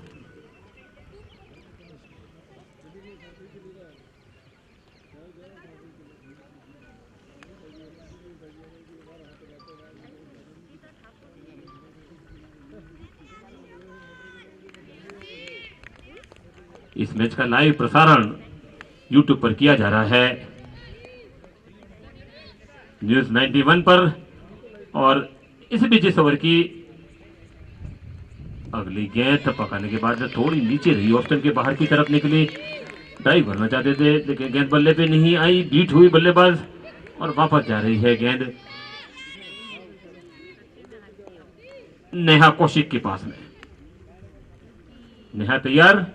इस मैच का लाइव प्रसारण YouTube पर किया जा रहा है, न्यूज 91 पर। और इस बीच इस ओवर की अगली गेंद पकाने के बाद थोड़ी नीचे रही, ऑस्टन के बाहर की तरफ निकली, ड्राइव करना चाहते थे लेकिन गेंद बल्ले पे नहीं आई, बीट हुई बल्लेबाज और वापस जा रही है गेंद नेहा कौशिक के पास में। नेहा तैयार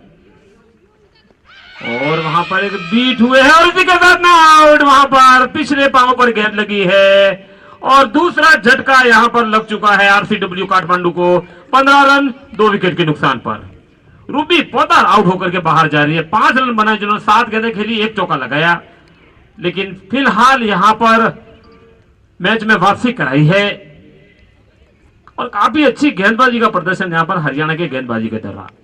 और वहां पर एक बीट हुए है और इसी के साथ ना आउट। वहां पर पिछले पांव पर गेंद लगी है और दूसरा झटका यहां पर लग चुका है आरसीडब्ल्यू काठमांडू को। 15 रन 2 विकेट के नुकसान पर। रूबी पोद्दार आउट होकर के बाहर जा रही है। 5 रन बनाए जिन्होंने 7 गेंदें खेली, 1 चौका लगाया, लेकिन फिलहाल यहां पर मैच में वापसी कराई है और काफी अच्छी गेंदबाजी का प्रदर्शन यहां पर हरियाणा के गेंदबाजी के दौरान।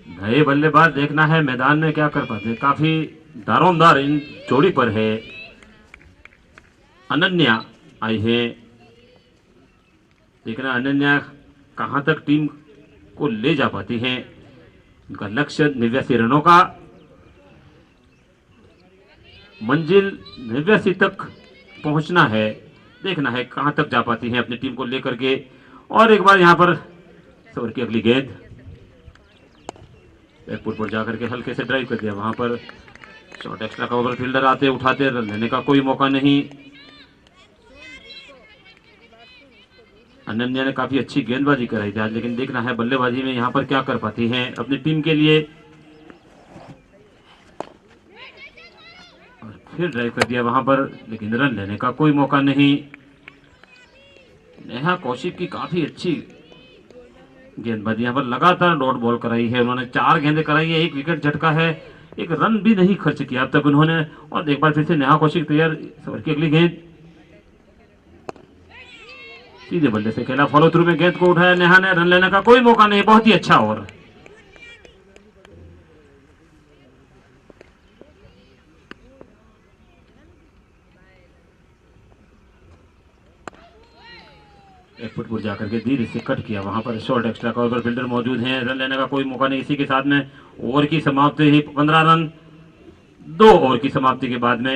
नए बल्लेबाज देखना है मैदान में क्या कर पाते हैं। काफी दारोमदार इन जोड़ी पर है। अनन्या आई है, देखना अनन्या कहां तक टीम को ले जा पाती है। उनका लक्ष्य 89 रनों का, मंजिल 89 तक पहुंचना है। देखना है कहां तक जा पाती है अपनी टीम को लेकर के। और एक बार यहां पर सवर की अगली गेंद बैकफुट पर जाकर के हल्के से ड्राइव कर दिया। वहां पर शॉर्ट एक्स्ट्रा का ओवर, फील्डर आते उठाते, रन लेने का कोई मौका नहीं। अनन्या ने काफी अच्छी गेंदबाजी कराई थी आज, लेकिन देखना है बल्लेबाजी में यहां पर क्या कर पाती हैं अपनी टीम के लिए। और फिर ड्राइव कर दिया वहां पर, लेकिन रन लेने का कोई मौका नहीं। नेहा कौशिक की काफी अच्छी गेंदबाजी यहां पर लगातार डॉट बॉल कराई है उन्होंने। 4 गेंदें कराई है, 1 विकेट झटका है, 1 रन भी नहीं खर्च किया अब तक उन्होंने। और एक बार फिर से नेहा कौशिक तैयार, सवर की अगली गेंद सीधे बल्ले से खेला, फॉलो थ्रू में गेंद को उठाया नेहा ने, रन लेने का कोई मौका नहीं। बहुत ही अच्छा ओवर। एक फुट पर जाकर के धीरे से कट किया, वहां पर शॉर्ट एक्स्ट्रा का ओवर, फील्डर मौजूद हैं, रन लेने का कोई मौका नहीं। इसी के साथ में ओवर की समाप्ति ही 15 रन 2 ओवर की समाप्ति के बाद में,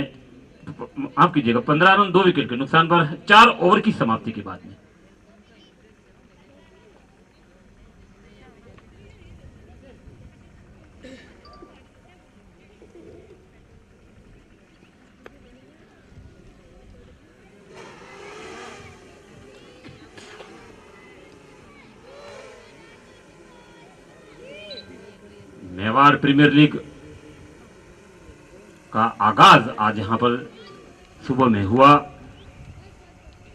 आप कीजिएगा 15 रन 2 विकेट के नुकसान पर 4 ओवर की समाप्ति के बाद में। मेवाड़ प्रीमियर लीग का आगाज आज यहां पर सुबह में हुआ।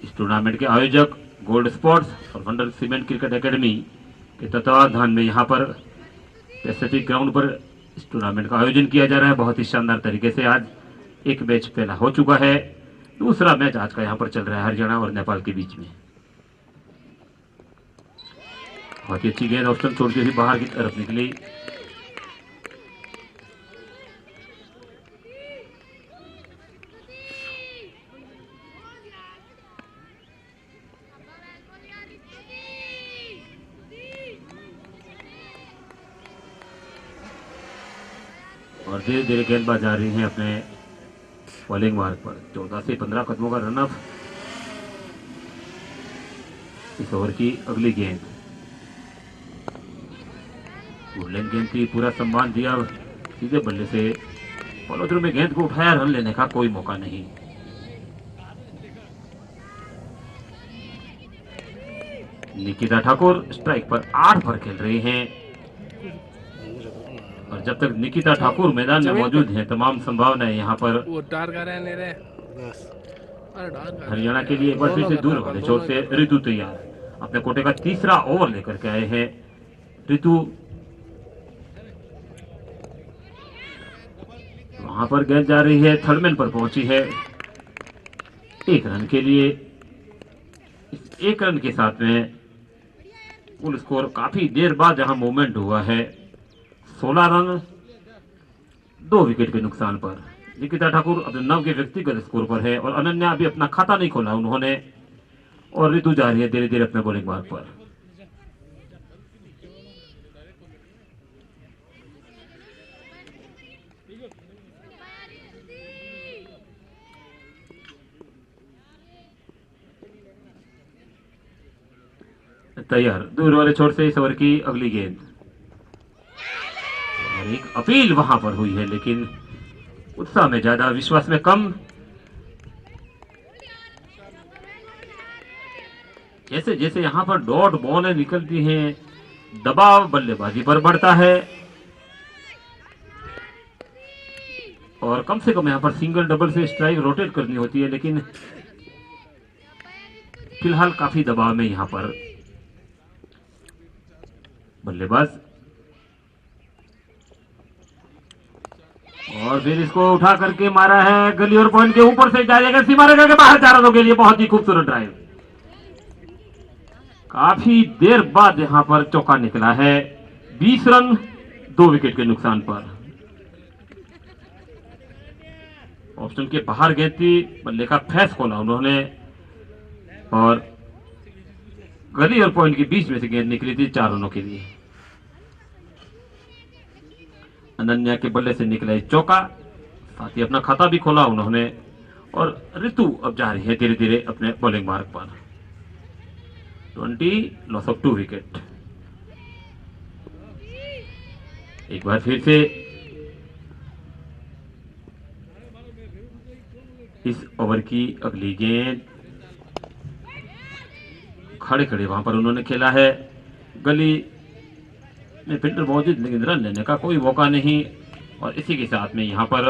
इस टूर्नामेंट के आयोजक गोल्ड स्पोर्ट्स और वंडर सीमेंट क्रिकेट एकेडमी के तत्वाधान में यहाँ पर पैसिफिक ग्राउंड पर इस टूर्नामेंट का आयोजन किया जा रहा है। बहुत ही शानदार तरीके से आज एक मैच पहला हो चुका है, दूसरा मैच आज का यहाँ पर चल रहा है हरियाणा और नेपाल के बीच में। बहुत ही अच्छी गेंद ऑप्शन छोड़ती हुई बाहर की तरफ निकली। और धीरे धीरे गेंदबाज आ रही हैं अपने बॉलिंग मार्ग पर। 14 से 15 कदमों का रन अप। इस ओवर की अगली गेंद वुडलैंड गेंद की पूरा सम्मान दिया, सीधे बल्ले से फॉलो थ्रू में गेंद को उठाया, रन लेने का कोई मौका नहीं। निकिता ठाकुर स्ट्राइक पर 8 पर खेल रहे हैं और जब तक निकिता ठाकुर मैदान में मौजूद हैं तमाम संभावनाएं यहाँ पर हरियाणा के लिए एक बार फिर से दूर वाले छोर से ऋतु तैयार अपने कोटे का तीसरा ओवर लेकर के आए हैं। ऋतु वहां पर गेंद जा रही है, थर्डमैन पर पहुंची है 1 रन के लिए। इस 1 रन के साथ में कुल स्कोर काफी देर बाद जहां मूवमेंट हुआ है 16 रन 2 विकेट के नुकसान पर। निकिता ठाकुर अपने 9 के व्यक्तिगत स्कोर पर है और अनन्या अभी अपना खाता नहीं खोला उन्होंने, और ऋतु जा रही है धीरे धीरे अपने बॉलिंग मार्ग पर। तैयार दूर वाले छोर से इस ओवर की अगली गेंद और एक अपील वहां पर हुई है, लेकिन उत्साह में ज्यादा विश्वास में कम। जैसे जैसे यहां पर डॉट बॉलें निकलती हैं दबाव बल्लेबाजी पर बढ़ता है और कम से कम यहां पर सिंगल डबल से स्ट्राइक रोटेट करनी होती है, लेकिन फिलहाल काफी दबाव में यहां पर बल्लेबाज। और फिर इसको उठा करके मारा है गली और पॉइंट के ऊपर से जाएगा सीमा रेखा के बाहर 4 रनों के लिए। बहुत ही खूबसूरत ड्राइव, काफी देर बाद यहां पर चौका निकला है। 20 रन 2 विकेट के नुकसान पर। ऑप्शन के बाहर गेंद थी, बल्ले का फैस खोला उन्होंने और गली और पॉइंट के बीच में से गेंद निकली थी 4 रनों के लिए। अनन्या के बल्ले से निकला चौका, साथ ही अपना खाता भी खोला उन्होंने और ऋतु अब जा रही है धीरे धीरे अपने बॉलिंग मार्ग पर। 20 लॉस ऑफ 2 विकेट। एक बार फिर से इस ओवर की अगली गेंद खड़े खड़े वहां पर उन्होंने खेला है। गली में फील्डर मौजूद लेकिन रन लेने का कोई मौका नहीं और इसी के साथ में यहां पर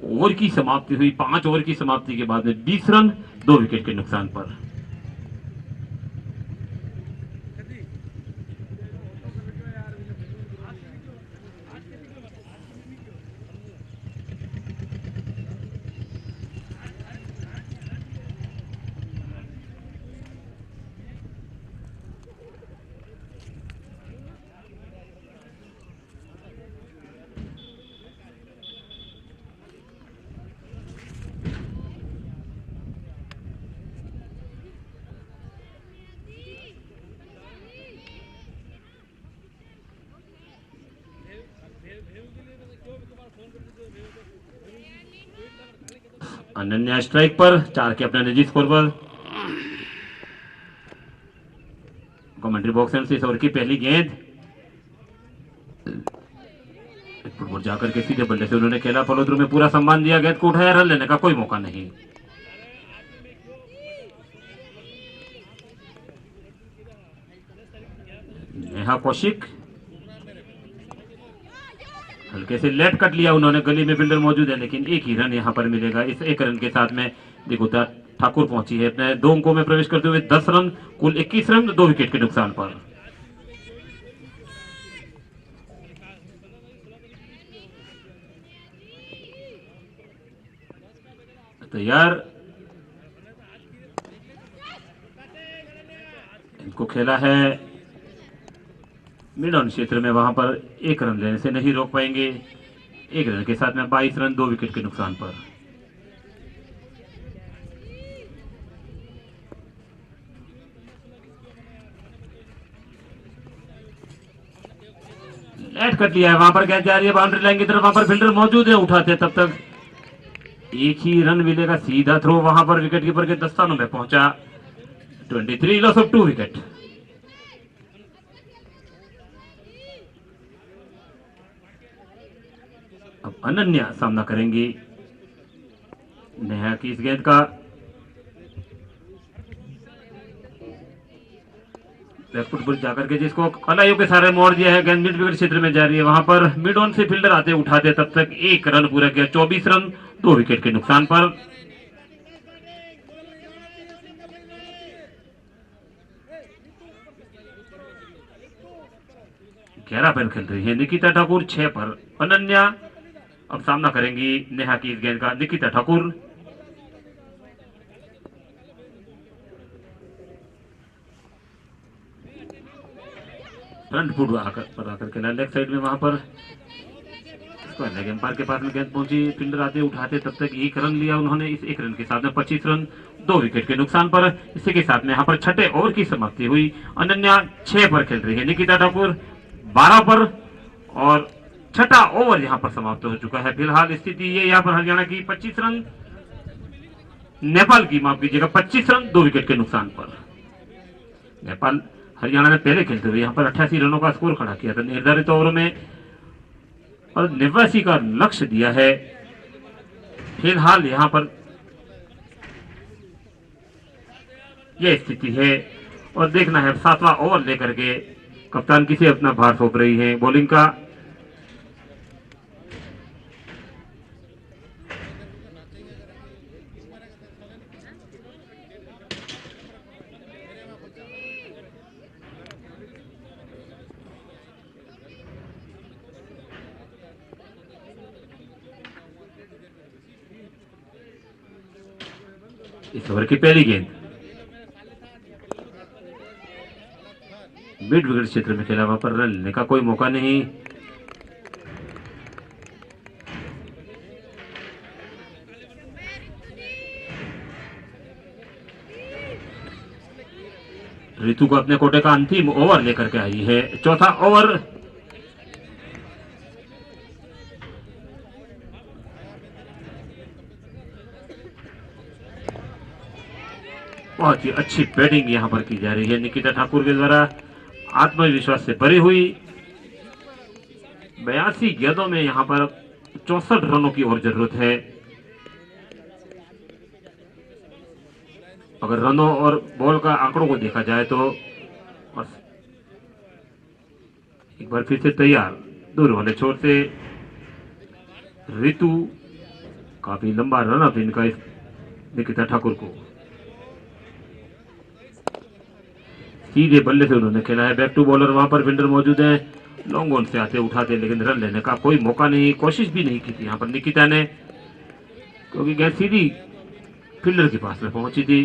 ओवर की समाप्ति हुई। 5 ओवर की समाप्ति के बाद में 20 रन 2 विकेट के नुकसान पर। अनन्या स्ट्राइक पर 4 के अपने निजी स्कोर पर। कमेंट्री बॉक्स में इस ओवर की पहली गेंद फुटबॉल जाकर के सीधे बल्ले से उन्होंने खेला, फॉलो थ्रू में पूरा सम्मान दिया, गेंद को उठाया, रन लेने का कोई मौका नहीं। नेहा कौशिक हल्के से लेट कट लिया उन्होंने, गली में फील्डर मौजूद है, लेकिन एक ही रन यहाँ पर मिलेगा। इस एक रन के साथ में दिगुता ठाकुर पहुंची है अपने 2 अंकों में प्रवेश करते हुए 10 रन, कुल 21 रन 2 विकेट के नुकसान पर। तैयार, इनको खेला है मिड ऑन क्षेत्र में, वहां पर एक रन लेने से नहीं रोक पाएंगे। एक रन के साथ में 22 रन 2 विकेट के नुकसान पर। लेट कट लिया है, वहां पर गेंद जा रही है बाउंड्री लाइन की तरफ, वहां पर फील्डर मौजूद है, उठाते तब तक एक ही रन मिलेगा। सीधा थ्रो वहां पर विकेट कीपर के दस्तानों में पहुंचा। 23 लॉस ऑफ 2 विकेट। अब अनन्या सामना करेंगी नेहा की इस गेंद का। फुटबॉल जाकर के जिसको कलाइयों के सारे मोड़ दिया है, गेंद मिड विकेट क्षेत्र में जा रही है, वहां पर मिड ऑन से फील्डर आते उठाते तब तक एक रन पूरा किया। 24 रन 2 विकेट के नुकसान पर। गहरा पेन खेल रही है निकिता ठाकुर 6 पर। अनन्या अब सामना करेंगी नेहा की इस गेंद का। निकिता ठाकुर फ्रंट फुट पर आकर के लेग साइड में, वहां पर एम्पायर के पास में गेंद पहुंची, फील्डर आते उठाते तब तक एक रन लिया उन्होंने। इस एक रन के साथ में 25 रन 2 विकेट के नुकसान पर। इसी के साथ में यहाँ पर छठे ओवर की समाप्ति हुई। अनन्या 6 पर खेल रही है, निकिता ठाकुर 12 पर, और छठा ओवर यहाँ पर समाप्त हो चुका है। फिलहाल स्थिति ये यहाँ पर हरियाणा की 25 रन, नेपाल की माफ कीजिएगा 25 रन 2 विकेट के नुकसान पर। नेपाल हरियाणा ने पहले खेलते हुए यहाँ पर 88 रनों का स्कोर खड़ा किया था निर्धारित ओवरों में, और 89 का लक्ष्य दिया है। फिलहाल यहाँ पर यह स्थिति है, और देखना है 7वां ओवर लेकर के कप्तान किसे अपना भार सौंप रही है बॉलिंग का। इस ओवर की पहली गेंद मिड विकेट क्षेत्र में खेला, वहां पर रन लेने का कोई मौका नहीं। ऋतु को अपने कोटे का अंतिम ओवर लेकर के आई है, चौथा ओवर। बहुत ही अच्छी बैटिंग यहां पर की जा रही है निकिता ठाकुर के द्वारा, आत्मविश्वास से भरी हुई। 82 गेंदों में यहां पर 64 रनों की और जरूरत है। अगर रनों और बॉल का आंकड़ों को देखा जाए तो एक बार फिर से तैयार, दूर वाले छोर से ऋतु, काफी लंबा रन अप इनका इस निकिता ठाकुर को। सीधे बल्ले से उन्होंने खेला है, बैक टू बॉलर, वहां पर फील्डर मौजूद है, लॉन्ग ऑन से आते उठाते, लेकिन रन लेने का कोई मौका नहीं, कोशिश भी नहीं की थी यहाँ पर निकिता ने, क्योंकि गेंद सीधी फील्डर के पास में पहुंची थी।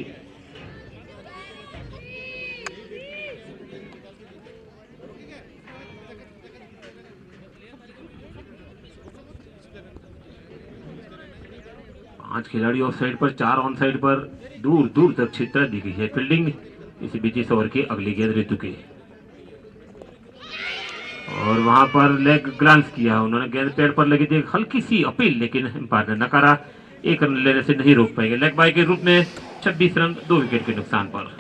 पांच खिलाड़ी ऑफ साइड पर, 4 ऑन साइड पर, दूर दूर तक क्षेत्र दी गई है फील्डिंग। इसी बीच इस ओवर की अगली गेंद ऋतु की, और वहां पर लेग ग्लांस किया उन्होंने, गेंद पैड पर लगी थी, हल्की सी अपील, लेकिन एम्पायर ने नकारा। एक रन लेने से नहीं रोक पाएंगे। लेग बाय के रूप में 26 रन 2 विकेट के नुकसान पर।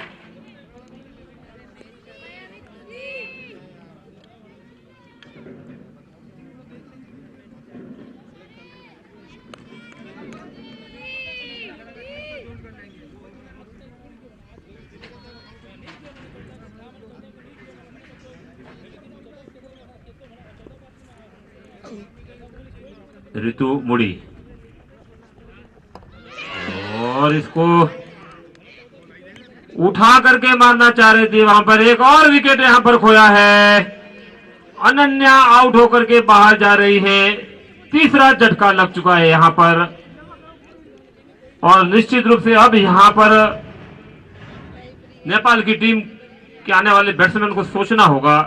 ऋतु मुड़ी और इसको उठा करके मारना चाह रही थी, वहां पर एक और विकेट यहां पर खोया है। अनन्या आउट होकर के बाहर जा रही है। तीसरा झटका लग चुका है यहां पर और निश्चित रूप से अब यहां पर नेपाल की टीम के आने वाले बैट्समैन को सोचना होगा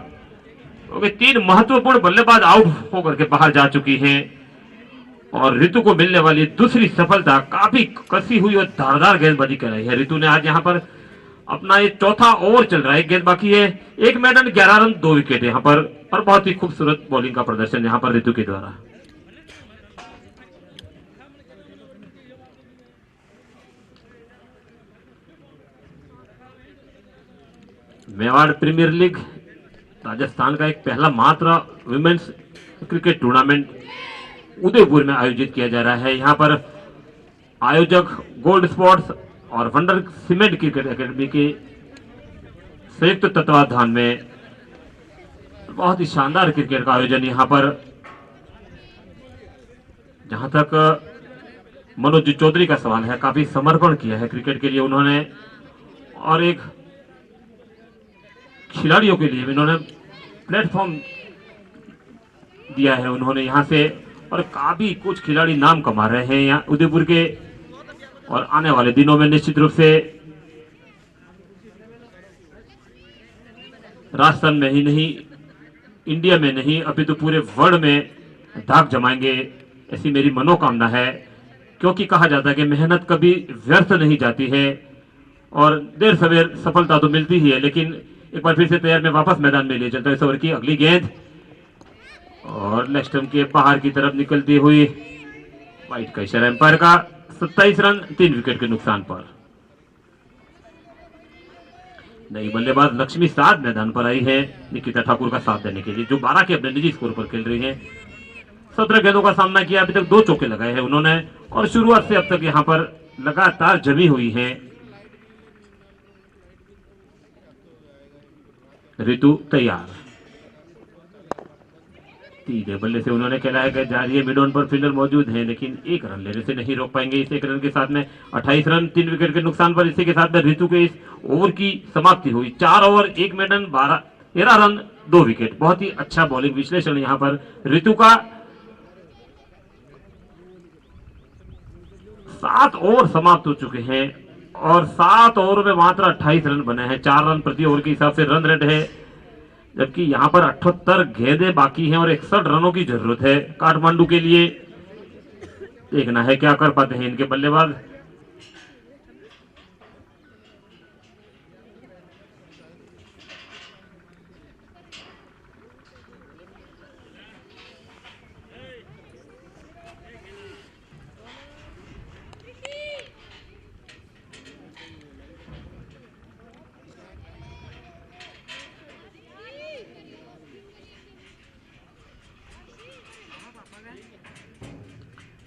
क्योंकि 3 महत्वपूर्ण बल्लेबाज आउट होकर के बाहर जा चुकी हैं और ऋतु को मिलने वाली दूसरी सफलता काफी कसी हुई और धारदार गेंदबाजी कर रही है। ऋतु ने आज यहां पर अपना ये चौथा ओवर चल रहा है, गेंद बाकी है, 1 मैडन 11 रन 2 विकेट यहां पर और बहुत ही खूबसूरत बॉलिंग का प्रदर्शन यहां पर ऋतु के द्वारा। मेवाड़ प्रीमियर लीग राजस्थान का एक पहला मात्र विमेन्स क्रिकेट टूर्नामेंट उदयपुर में आयोजित किया जा रहा है। यहां पर आयोजक गोल्ड स्पोर्ट्स और वंडर सीमेंट क्रिकेट एकेडमी के संयुक्त तत्वाधान में बहुत ही शानदार क्रिकेट का आयोजन यहां पर, जहां तक मनोज चौधरी का सवाल है, काफी समर्पण किया है क्रिकेट के लिए उन्होंने और एक खिलाड़ियों के लिए इन्होंने प्लेटफॉर्म दिया है उन्होंने यहां से और काफी कुछ खिलाड़ी नाम कमा रहे हैं यहाँ उदयपुर के और आने वाले दिनों में निश्चित रूप से राजस्थान में ही नहीं, इंडिया में नहीं, अभी तो पूरे वर्ल्ड में धाक जमाएंगे, ऐसी मेरी मनोकामना है। क्योंकि कहा जाता है कि मेहनत कभी व्यर्थ नहीं जाती है और देर सवेर सफलता तो मिलती ही है। लेकिन एक बार फिर से तैयार में वापस मैदान में ले चलता है इस ओवर की अगली गेंद और लेग स्टंप के बाहर की तरफ निकलती हुई वाइट का इशारा एम्पायर का। 27 रन 3 विकेट के नुकसान पर। नई बल्लेबाज लक्ष्मी साध मैदान पर आई है निकिता ठाकुर का साथ देने के लिए, जो 12 के अपने निजी स्कोर पर खेल रही है। 17 गेंदों का सामना किया, अभी तक 2 चौके लगाए हैं उन्होंने और शुरुआत से अब तक यहां पर लगातार जमी हुई है। ऋतु तैयार, तीसरे बल्ले से उन्होंने खेला है जा रही है, मिड ऑन पर फील्डर मौजूद है लेकिन 1 रन लेने से नहीं रोक पाएंगे। इस 1 रन के साथ में 28 रन 3 विकेट के नुकसान पर इसी के साथ में ऋतु के इस ओवर की समाप्ति हुई। 4 ओवर 1 मैडन 13 रन 2 विकेट। बहुत ही अच्छा बॉलिंग विश्लेषण यहां पर ऋतु का। 7 ओवर समाप्त हो चुके हैं और 7 ओवर में मात्र 28 रन बने हैं। 4 रन प्रति ओवर के हिसाब से रन रेट है, जबकि यहां पर 78 गेंदें बाकी हैं और 61 रनों की जरूरत है काठमांडू के लिए। देखना है क्या कर पाते हैं इनके बल्लेबाज।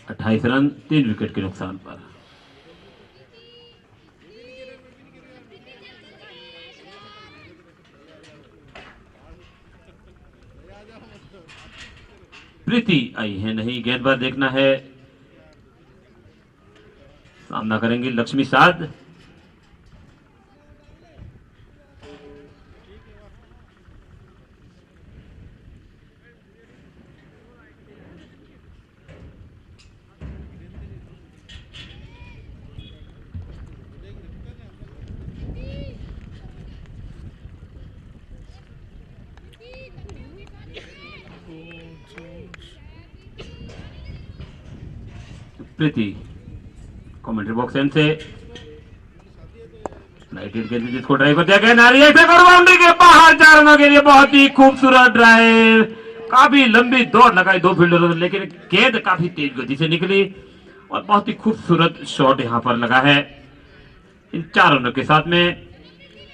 अट्ठाईस रन 3 विकेट के नुकसान पर। प्रीति आई है नहीं, गेंदबाज देखना है, सामना करेंगी लक्ष्मी साध। प्रीति कमेंट्री बॉक्स एंड से नाइटेड के जिसको ड्राइव कर दिया गया, बाउंड्री के बाहर 4 रनों के लिए बहुत ही खूबसूरत ड्राइव। काफी लंबी दौड़ लगाई 2 फील्डरों ने, लेकिन गेंद काफी तेज गति से निकली और बहुत ही खूबसूरत शॉट यहां पर लगा है। इन 4 रनों के साथ में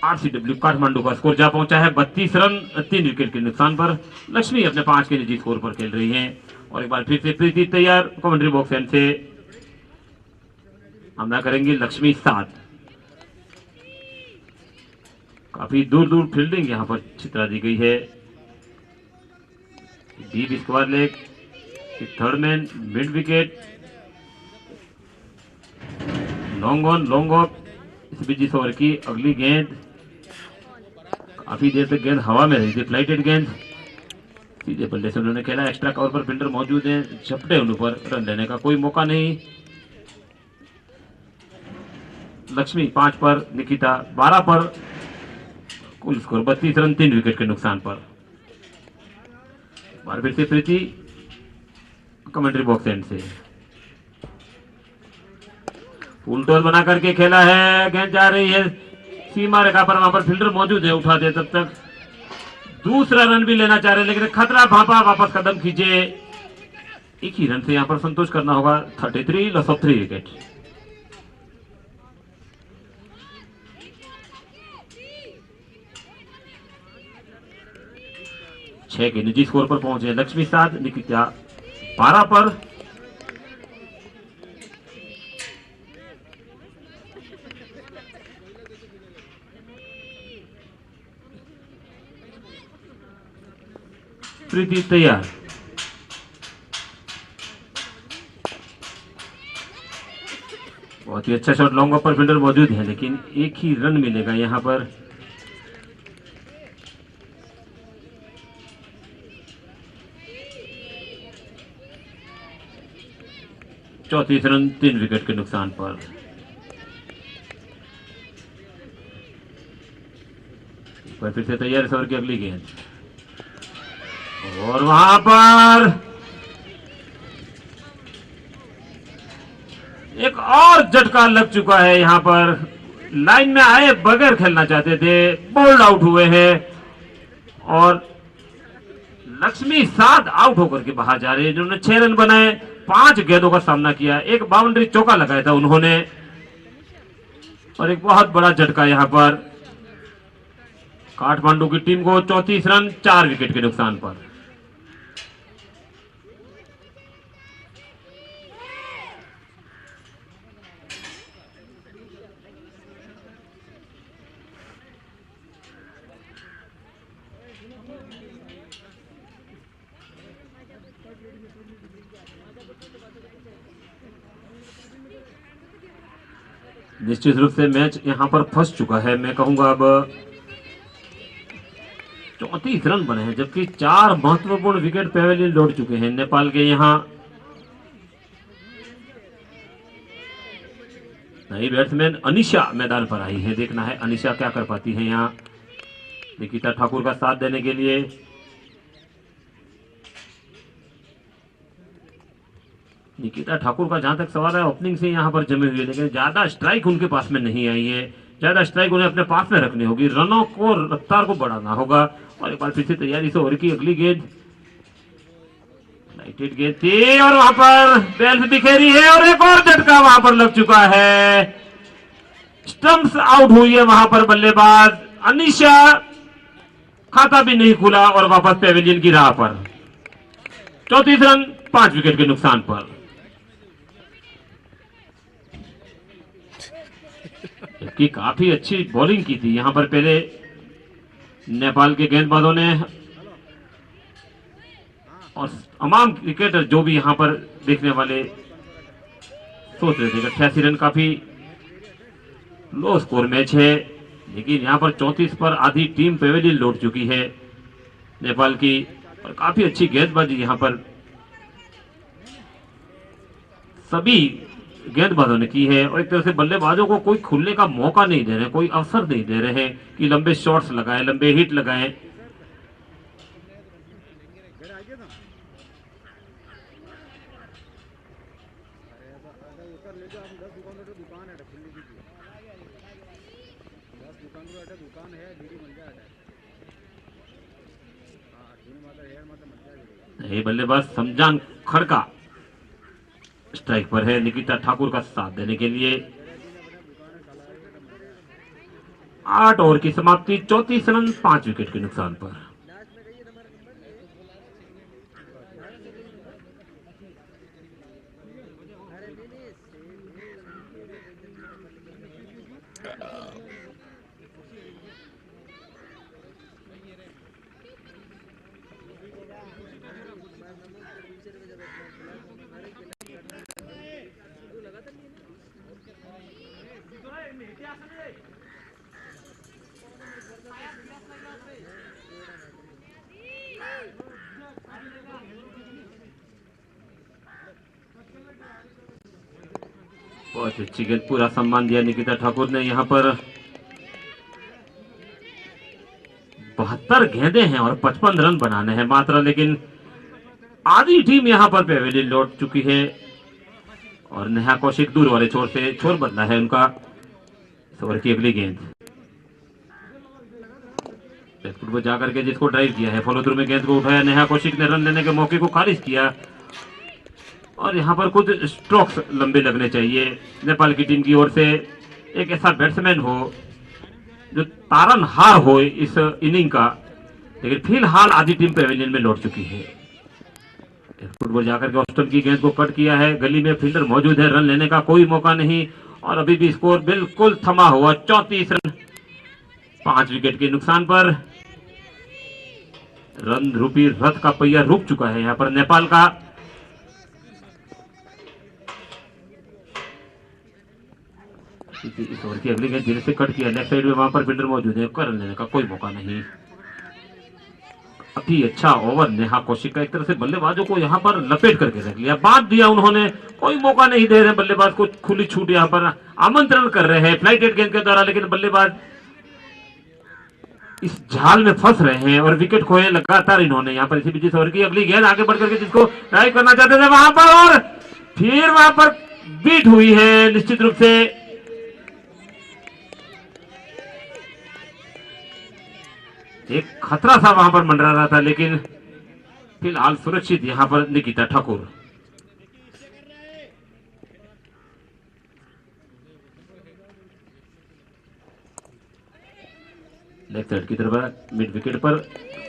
आरसीडब्ल्यू काठमांडू का स्कोर जा पहुंचा है 32 रन 3 विकेट के नुकसान पर। लक्ष्मी अपने 5 के निजी स्कोर पर खेल रही हैं और एक बार फिर से प्रीति तैयार, कमेंट्री बॉक्स एंड से हमला करेंगे लक्ष्मी साध। काफी दूर दूर फील्डिंग यहां पर चित्रा दी गई है। Deep square leg third man mid wicket, long on long off. इस बीच इस ओवर की अगली गेंद, काफी देर तक गेंद हवा में रही थी, फ्लाइटेड गेंद सीधे बल्ले से उन्होंने खेला। एक्स्ट्रा कवर पर फील्डर मौजूद है, झपटे उन पर रन लेने का कोई मौका नहीं। लक्ष्मी 5 पर, निकिता 12 पर, कुल स्कोर 32 रन 3 विकेट के नुकसान पर। बार फिर से प्रीति कमेंट्री बॉक्स एंड से फुल टॉस बना करके खेला है, गेंद जा रही है सीमा रेखा पर, वहां पर फील्डर मौजूद है, उठा दे। तब तक दूसरा रन भी लेना चाह रहे, लेकिन खतरा भापा, वापस कदम खींचे। एक ही रन से यहां पर संतोष करना होगा। 33 लॉस ऑफ 3 विकेट। छह के निजी स्कोर पर पहुंचे लक्ष्मी 7, निकिता 12 पर। प्रीति तैयार, बहुत ही अच्छा शॉट, लॉन्ग ऑफ पर फील्डर मौजूद है, लेकिन एक ही रन मिलेगा यहां पर। चौतीस रन 3 विकेट के नुकसान पर। फिर से तैयार इस ओवर की अगली गेंद, और वहां पर एक और झटका लग चुका है। यहां पर लाइन में आए बगैर खेलना चाहते थे, बोल्ड आउट हुए हैं, और लक्ष्मी 7 आउट होकर के बाहर जा रही है। जिन्होंने 6 रन बनाए, 5 गेंदों का सामना किया, एक बाउंड्री चौका लगाया था उन्होंने, और एक बहुत बड़ा झटका यहां पर काठमांडू की टीम को। 34 रन 4 विकेट के नुकसान पर। निश्चित रूप से मैच यहां पर फंस चुका है, मैं कहूंगा। अब 34 रन बने हैं, जबकि 4 महत्वपूर्ण विकेट पेवेलियन लौट चुके हैं नेपाल के यहां। नई बैट्समैन अनिशा मैदान पर आई है, देखना है अनिशा क्या कर पाती है यहां निकिता ठाकुर का साथ देने के लिए। निकिता ठाकुर का जहां तक सवाल है, ओपनिंग से यहां पर जमे हुए, लेकिन ज्यादा स्ट्राइक उनके पास में नहीं आई है। ज्यादा स्ट्राइक उन्हें अपने पास में रखनी होगी, रनों को, रफ्तार को बढ़ाना होगा। और एक बार फिर से तैयारी से ओवर की अगली गेंद, लाइटेड गेंद थी, और वहां पर बेल्स बिखेरी है, और एक और झटका वहां पर लग चुका है। स्टंप्स आउट हुई है वहां पर बल्लेबाज अनिशा, खाता भी नहीं खुला, और वापस पेवेलियन की राह पर। 34 रन 5 विकेट के नुकसान पर। जबकि काफी अच्छी बॉलिंग की थी यहां पर पहले नेपाल के गेंदबाजों ने, और तमाम क्रिकेटर जो भी यहां पर देखने वाले सोच रहे थे 88 रन काफी लो स्कोर मैच है, लेकिन यहां पर 34 पर आधी टीम पेवेलियन लौट चुकी है नेपाल की, और काफी अच्छी गेंदबाजी यहां पर सभी गेंदबाजों ने की है। और एक तरह से बल्लेबाजों को कोई खुलने का मौका नहीं दे रहे, कोई अवसर नहीं दे रहे हैं कि लंबे शॉट्स लगाएं, लंबे हिट लगाएं। ये बल्लेबाज समजान खड़का स्ट्राइक पर है निकिता ठाकुर का साथ देने के लिए। 8 ओवर की समाप्ति, 34 रन 5 विकेट के नुकसान पर। बहुत अच्छी गेंद, पूरा सम्मान दिया निकिता ठाकुर ने। यहाँ पर 72 गेंदें हैं और 55 रन बनाने हैं मात्र, लेकिन आधी टीम यहाँ पर पेवेलियन लौट चुकी है और नेहा कौशिक दूर वाले छोर से छोर बदला है उनका। इस ओवर की अगली गेंद लेफ्ट को जाकर के जिसको ड्राइव किया है, फॉलो थ्रू में गेंद को उठाया, नेहा कौशिक ने रन लेने के मौके को खारिज किया और यहाँ पर कुछ स्ट्रोक्स लंबे लगने चाहिए नेपाल की टीम की ओर से। एक ऐसा बैट्समैन हो जो तारनहार हो इस इनिंग का, लेकिन फिलहाल आधी टीम पेवेलियन में लौट चुकी है। फुटबॉल जाकर के ऑस्टन की गेंद को कट किया है, गली में फील्डर मौजूद है, रन लेने का कोई मौका नहीं और अभी भी स्कोर बिल्कुल थमा हुआ। 34 रन 5 विकेट के नुकसान पर। रन रूपी रथ का पहिया रुक चुका है यहाँ पर नेपाल का। इस ओवर की अगली गेंद धीरे से कट किया, लेफ्ट साइड में वहां पर फील्डर मौजूद है, कर लेने का कोई मौका नहीं। अति अच्छा ओवर नेहा कौशिक का, एक तरह से बल्लेबाजों को यहाँ पर लपेट करके रख लिया, बांध दिया उन्होंने, कोई मौका नहीं दे रहे बल्लेबाज को, खुली छूट यहाँ पर आमंत्रण कर रहे हैं फ्लाइटेड गेंद के द्वारा, लेकिन बल्लेबाज इस जाल में फंस रहे हैं और विकेट खोए लगातार इन्होंने यहाँ पर। इसी बीच ओवर की अगली गेंद आगे बढ़ करके जिसको ड्राइव करना चाहते थे वहां पर, और फिर वहां पर बीट हुई है निश्चित रूप से। एक खतरा सा वहां पर मंडरा रहा था, लेकिन फिलहाल सुरक्षित यहां पर निकिता ठाकुर। लेफ्ट साइड की तरफ मिड विकेट पर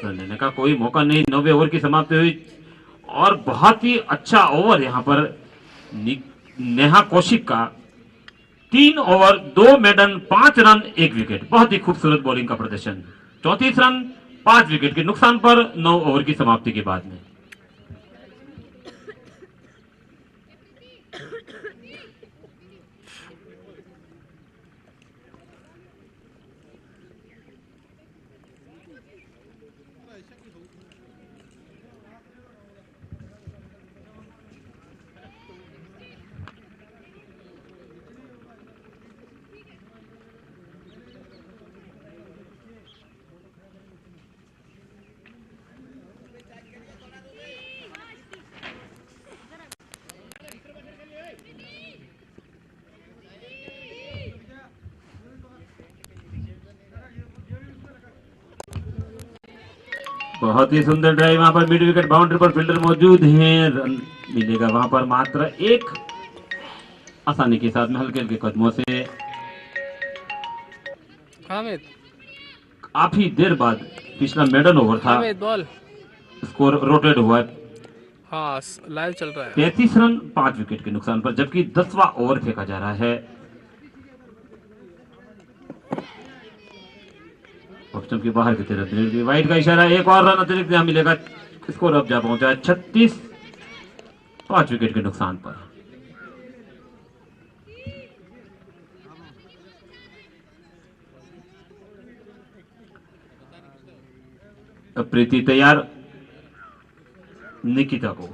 रन लेने का कोई मौका नहीं। 9वें ओवर की समाप्ति हुई और बहुत ही अच्छा ओवर यहां पर नेहा कौशिक का। 3 ओवर 2 मेडन 5 रन 1 विकेट, बहुत ही खूबसूरत बॉलिंग का प्रदर्शन। 34 रन 5 विकेट के नुकसान पर 9 ओवर की समाप्ति के बाद में। बहुत ही सुंदर ड्राइव, वहां पर मिड विकेट बाउंड्री पर फील्डर मौजूद हैं, रन मिलेगा वहां पर मात्र 1। आसानी के साथ में हल्के हल्के कदमों से काफी देर बाद पिछला मेडन ओवर था, बॉल स्कोर रोटेट हुआ है। हाँ लाइव चल रहा है। 33 रन 5 विकेट के नुकसान पर, जबकि 10वां ओवर फेंका जा रहा है। ऑप्शन के बाहर की तरफ वाइड का इशारा, एक और रन अतिरिक्त यहां मिलेगा। स्कोर अब जा पहुंचा है 36 5 विकेट के नुकसान पर। अब प्रीति तैयार, निकिता को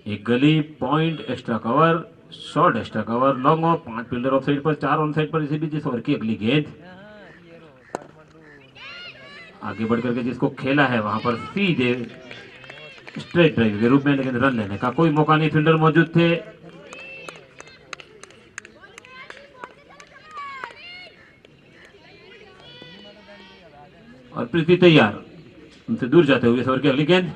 एक गली point extra cover, short extra cover, long off, 5 fielder of side पर, 4 ऑन साइड पर। इसी बीच इस ओवर की अगली गेंद आगे बढ़ करके जिसको खेला है वहां पर सीधे स्ट्रेट ड्राइव के रूप में, लेकिन रन लेने का कोई मौका नहीं, फील्डर मौजूद थे। और प्रीति तैयार, उनसे दूर जाते हुए इस ओवर की अगली गेंद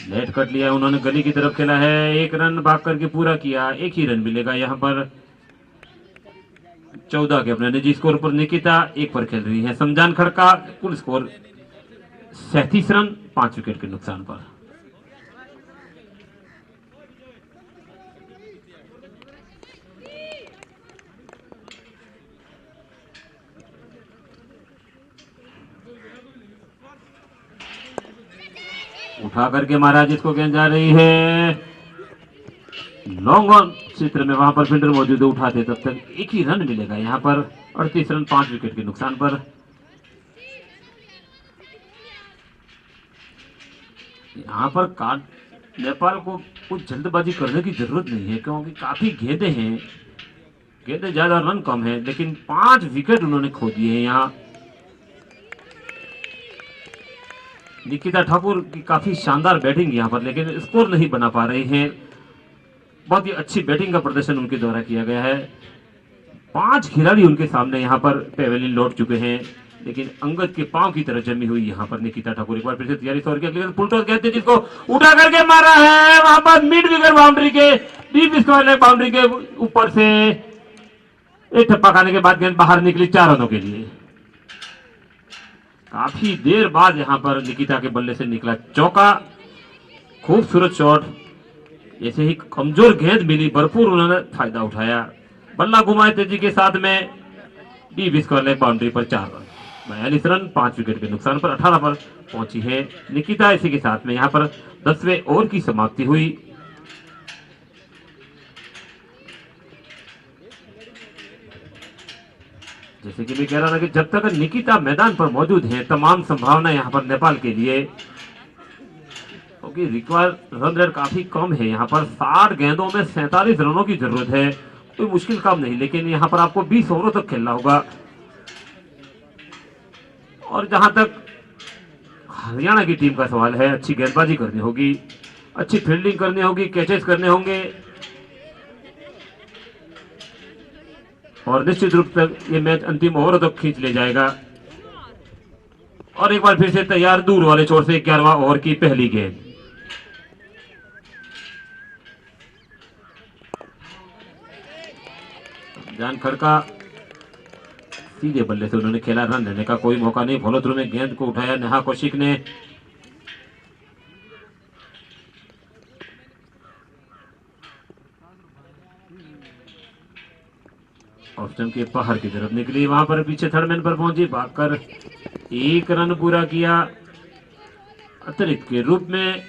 नेट कट लिया उन्होंने, गली की तरफ खेला है, 1 रन भाग करके पूरा किया। 1 ही रन मिलेगा यहाँ पर। 14 के अपने निजी स्कोर पर निकिता 1 पर खेल रही है। समजान खड़का, कुल स्कोर 37 रन 5 विकेट के नुकसान पर। उठा करके मारा, जिसको गेंद जा रही है लॉन्ग ऑन क्षेत्र में, वहां पर फील्डर मौजूद है, उठाते तब तक एक ही रन मिलेगा यहाँ पर। 38 रन 5 विकेट के नुकसान पर। यहाँ पर नेपाल को कुछ जल्दबाजी करने की जरूरत नहीं है, क्योंकि काफी गेंदे हैं, गेंदे ज्यादा रन कम है, लेकिन 5 विकेट उन्होंने खो दिए हैं यहाँ। निकिता ठाकुर की काफी शानदार बैटिंग यहाँ पर, लेकिन स्कोर नहीं बना पा रहे हैं। बहुत ही अच्छी बैटिंग का प्रदर्शन उनके द्वारा किया गया है। 5 खिलाड़ी उनके सामने यहाँ पर पेवेलियन लौट चुके हैं, लेकिन अंगद के पांव की तरह जमी हुई यहाँ पर निकिता ठाकुर। एक बार फिर से तैयारी सौर की फुल टॉस कहते हैं, जिसको उठा करके मारा है, वहां पर मिड विकेट बाउंड्री के डीप स्क्वायर बाउंड्री के ऊपर से एक ठप्पा खाने के बाद गेंद बाहर निकली 4 रनों के लिए। काफी देर बाद यहां पर निकिता के बल्ले से निकला चौका, खूबसूरत शॉट। ऐसे ही कमजोर गेंद मिली, भरपूर उन्होंने फायदा उठाया, बल्ला घुमाए तेजी के साथ में डीप स्क्वायर बाउंड्री पर 4 रन। 42 रन 5 विकेट के नुकसान पर 18 पर पहुंची है निकिता। इसी के साथ में यहां पर 10वें ओवर की समाप्ति हुई। जैसे कि मैं कह रहा था कि जब तक निकिता मैदान पर मौजूद है, तमाम संभावना यहां पर नेपाल के लिए, क्योंकि रिक्वायर्ड रन रेट काफी कम है यहाँ पर। 60 गेंदों में 47 रनों की जरूरत है, कोई मुश्किल काम नहीं, लेकिन यहाँ पर आपको 20 ओवरों तक खेलना होगा। और जहां तक हरियाणा की टीम का सवाल है, अच्छी गेंदबाजी करनी होगी, अच्छी फील्डिंग करनी होगी, कैचेस करने होंगे, और निश्चित रूप से ये मैच अंतिम ओवर तक खींच ले जाएगा। और एक बार फिर से तैयार, दूर वाले छोर से 11वां ओवर की पहली गेंद। जान खड़का सीधे बल्ले से उन्होंने खेला, रन लेने का कोई मौका नहीं। फॉलो थ्रू में गेंद को उठाया नेहा कौशिक ने, ऑफ स्टंप के बाहर की तरफ निकली, वहां पर पीछे थर्ड मैन पर पहुंची, भागकर 1 रन पूरा किया अतिरिक्त के रूप में।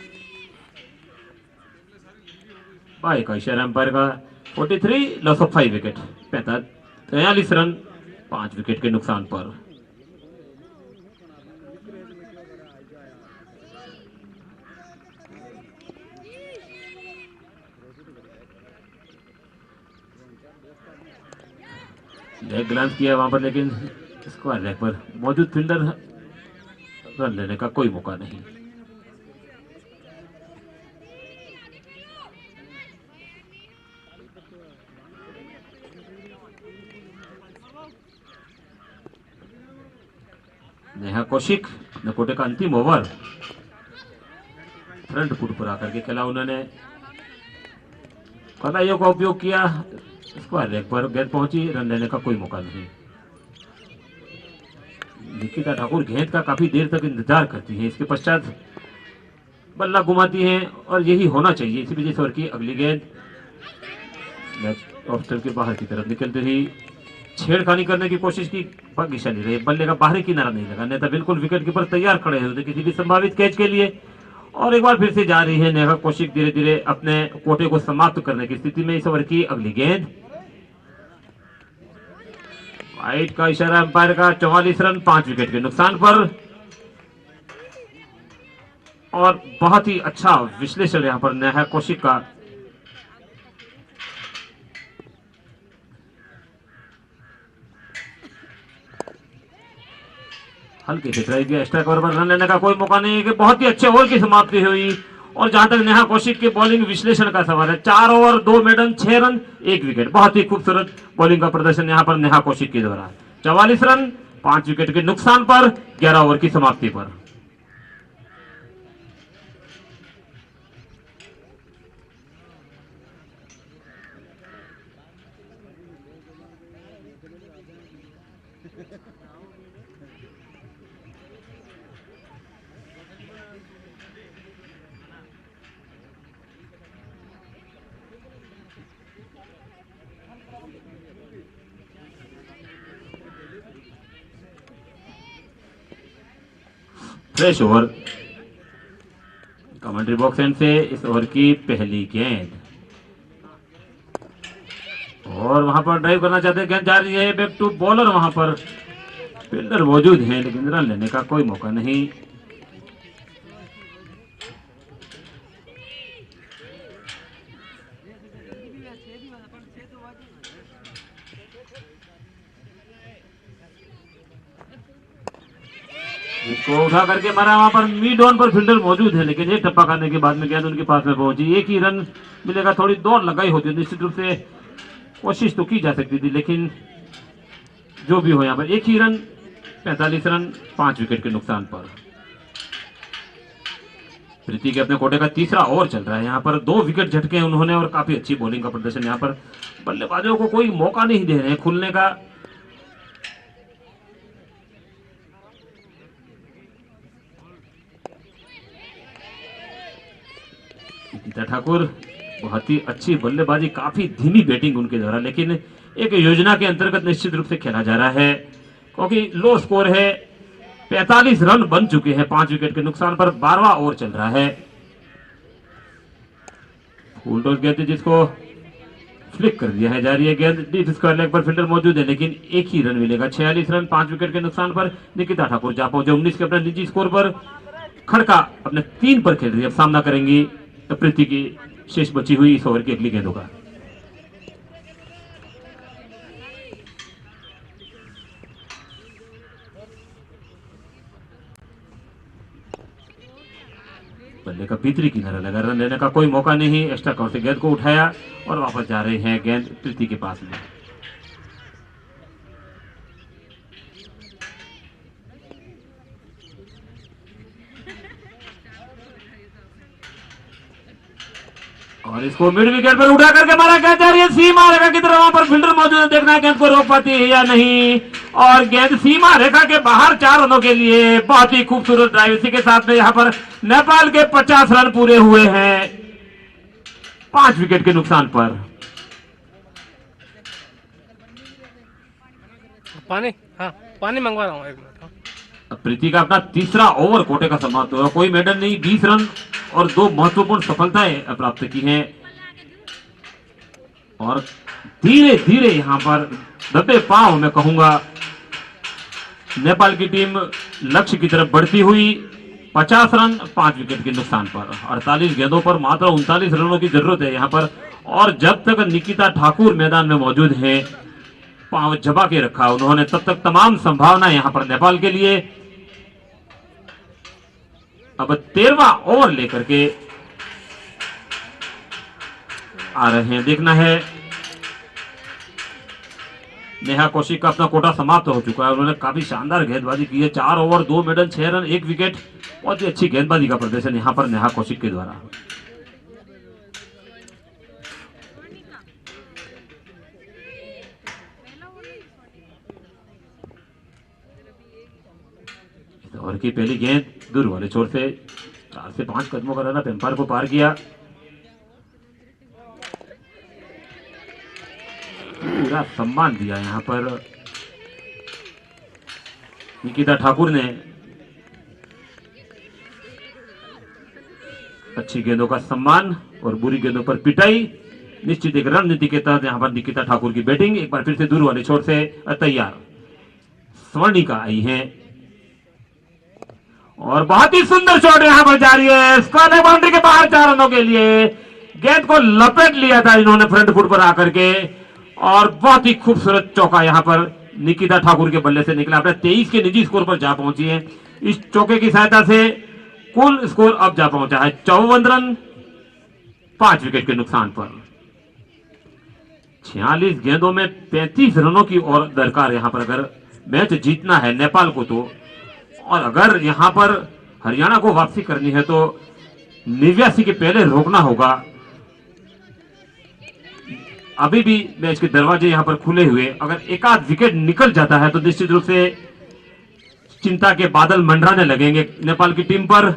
बाई का इशारा अंपायर का। 43 loss of 5 wicket, 43 run 5 wicket के नुकसान पर। लेग ग्लांस किया वहां पर, लेकिन स्क्वायर लेग पर मौजूद फील्डर, रन लेने का कोई मौका नहीं। नेहा कौशिक अपने कोटे का अंतिम ओवर फ्रंट फुट पर आकर के खेला उन्होंने, कदाइयों का उपयोग किया, स्क्वायर लेग पर गेंद पहुंची, रन लेने का कोई मौका नहीं। निकिता ठाकुर गेंद का काफी देर तक इंतजार करती है, इसके पश्चात बल्ला घुमाती हैं, और यही होना चाहिए। इसी वजह से और की अगली गेंद ऑफ स्टंप के बाहर की तरफ निकलते ही छेड़खानी करने की कोशिश की, भाग्यशाली रहे, बल्ले का बाहरी किनारा नहीं लगा, नेता बिल्कुल विकेट कीपर तैयार खड़े होते किसी भी संभावित कैच के लिए। और एक बार फिर से जा रही है नेहा कौशिक धीरे धीरे अपने कोटे को समाप्त करने की स्थिति में। इस ओवर की अगली गेंद, वाइड का इशारा अंपायर का। 44 रन 5 विकेट के नुकसान पर। और बहुत ही अच्छा विश्लेषण यहां पर नेहा कौशिक का। हल्के से ट्राई किया, एक्स्ट्रा कवर पर रन लेने का कोई मौका नहीं है, कि बहुत ही अच्छे ओवर की समाप्ति हुई। और जहां तक नेहा कौशिक के बॉलिंग विश्लेषण का सवाल है, 4 ओवर 2 मेडन 6 रन 1 विकेट, बहुत ही खूबसूरत बॉलिंग का प्रदर्शन यहां पर नेहा कौशिक के द्वारा। 44 रन 5 विकेट के नुकसान पर 11 ओवर की समाप्ति पर। Fresh over commentary box and से इस ओवर की पहली गेंद और वहां पर ड्राइव करना चाहते हैं, गेंद जा रही है बैक टू बॉलर, वहां पर फील्डर मौजूद है लेकिन रन लेने का कोई मौका नहीं। इसको उठा करके मारा, वहां पर मिड ऑन पर फील्डर मौजूद है लेकिन एक टप्पा करने के बाद में गेंद उनके पास में पहुंची। एक ही रन मिलेगा, थोड़ी दौड़ लगाई होती, निश्चित रूप से कोशिश तो की जा सकती थी लेकिन जो भी हो यहाँ पर एक ही रन, 45 रन 5 विकेट के नुकसान पर। प्रीति के अपने कोटे का तीसरा ओवर चल रहा है, यहाँ पर 2 विकेट झटके हैं उन्होंने और काफी अच्छी बॉलिंग का प्रदर्शन, यहाँ पर बल्लेबाजों को कोई मौका नहीं दे रहे हैं खुलने का। निकिता ठाकुर बहुत ही अच्छी बल्लेबाजी, काफी धीमी बैटिंग उनके द्वारा, लेकिन एक योजना के अंतर्गत निश्चित रूप से खेला जा रहा है क्योंकि लो स्कोर है। 45 रन बन चुके हैं 5 विकेट के नुकसान पर, 12वां ओवर चल रहा है। फुल टॉस गेंद जिसको फ्लिक कर दिया है, जा रही है गेंद डीप स्क्वायर लेग पर, फील्डर मौजूद है लेकिन एक ही रन मिलेगा। 46 रन 5 विकेट के नुकसान पर निकिता ठाकुर जा पहुंचे 19 के अपने निजी स्कोर पर। खड़का अपने 3 पर खेल रही है, अब सामना करेंगी प्रीति की शेष बची हुई इस ओवर की अगली गेंदों का। बल्ले का भीतरी किनारा लगा, रन लेने का कोई मौका नहीं। एक्स्ट्रा कवर से गेंद को उठाया और वापस जा रहे हैं गेंद प्रीति के पास में। और इसको मिड विकेट पर उठा करके मारा, गेंद जा रही है सीमा रेखा की तरफ, वहां पर फील्डर मौजूद है, देखना है गेंद को रोक पाती है या नहीं। और गेंद सीमा रेखा के बाहर 4 रनों के लिए, बहुत ही खूबसूरत ड्राइव। इसी के साथ में यहाँ पर नेपाल के 50 रन पूरे हुए हैं 5 विकेट के नुकसान पर। पानी, हाँ पानी मंगवा रहा हूँ 1 मिनट। हाँ। प्रीति का अपना तीसरा ओवर कोटे का समाप्त हुआ, कोई मेडल नहीं, 20 रन और 2 महत्वपूर्ण सफलताएं प्राप्त की हैं। और धीरे धीरे यहां पर दबे पांव मैं कहूंगा नेपाल की टीम लक्ष्य की तरफ बढ़ती हुई। 50 रन 5 विकेट के नुकसान पर, 48 गेंदों पर मात्र 39 रनों की जरूरत है यहां पर। और जब तक निकिता ठाकुर मैदान में मौजूद हैं, पांव जबा के रखा उन्होंने, तब तक तमाम संभावना यहां पर नेपाल के लिए। अब 13वां ओवर लेकर के आ रहे हैं, देखना है। नेहा कौशिक का अपना कोटा समाप्त हो चुका है, उन्होंने काफी शानदार गेंदबाजी की है, 4 ओवर 2 मेडल 6 रन 1 विकेट, बहुत ही अच्छी गेंदबाजी का प्रदर्शन यहां पर नेहा कौशिक के द्वारा। ओवर की पहली गेंद दूर वाले छोर से 4 से 5 कदमों का रन एम्पायर को पार किया। पूरा सम्मान दिया यहां पर निकिता ठाकुर ने। अच्छी गेंदों का सम्मान और बुरी गेंदों पर पिटाई, निश्चित एक रणनीति के तहत यहां पर निकिता ठाकुर की बैटिंग। एक बार फिर से दूर वाले छोर से तैयार स्वर्णिका आई है और बहुत ही सुंदर शॉट यहां पर जारी है, स्क्वायर बाउंड्री के बाहर 4 रनों के लिए। गेंद को लपेट लिया था इन्होंने फ्रंट फुट पर आकर के और बहुत ही खूबसूरत चौका यहां पर निकिता ठाकुर के बल्ले से निकला। अपने 23 के निजी स्कोर पर जा पहुंची है। इस चौके की सहायता से कुल स्कोर अब जा पहुंचा है 54 रन 5 विकेट के नुकसान पर। 46 गेंदों में 35 रनों की और दरकार यहां पर अगर मैच जीतना है नेपाल को तो, और अगर यहां पर हरियाणा को वापसी करनी है तो 89 के पहले रोकना होगा। अभी भी मैच के दरवाजे यहां पर खुले हुए, अगर एक आध विकेट निकल जाता है तो निश्चित रूप से चिंता के बादल मंडराने लगेंगे नेपाल की टीम पर।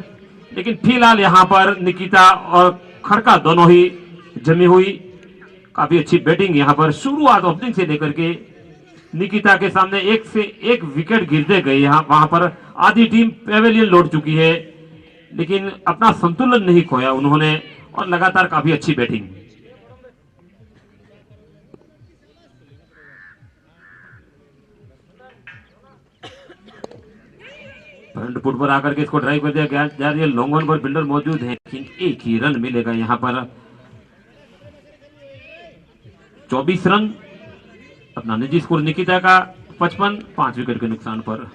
लेकिन फिलहाल यहां पर निकिता और खड़का दोनों ही जमी हुई, काफी अच्छी बैटिंग यहां पर शुरुआत ओपनिंग से लेकर के निकिता के सामने 1 से 1 विकेट गिरते गए। वहां पर आधी टीम पेवेलियन लौट चुकी है। लेकिन अपना संतुलन नहीं खोया उन्होंने और लगातार काफी अच्छी बैटिंग। फ्रंट फुट पर आकर के इसको ड्राइव कर दिया जा रही है, लॉन्ग ऑन पर बिल्डर मौजूद है, लेकिन एक ही रन मिलेगा यहां पर। 24 रन अपना निजी स्कोर निकिता का 55, 5 विकेट के नुकसान पर।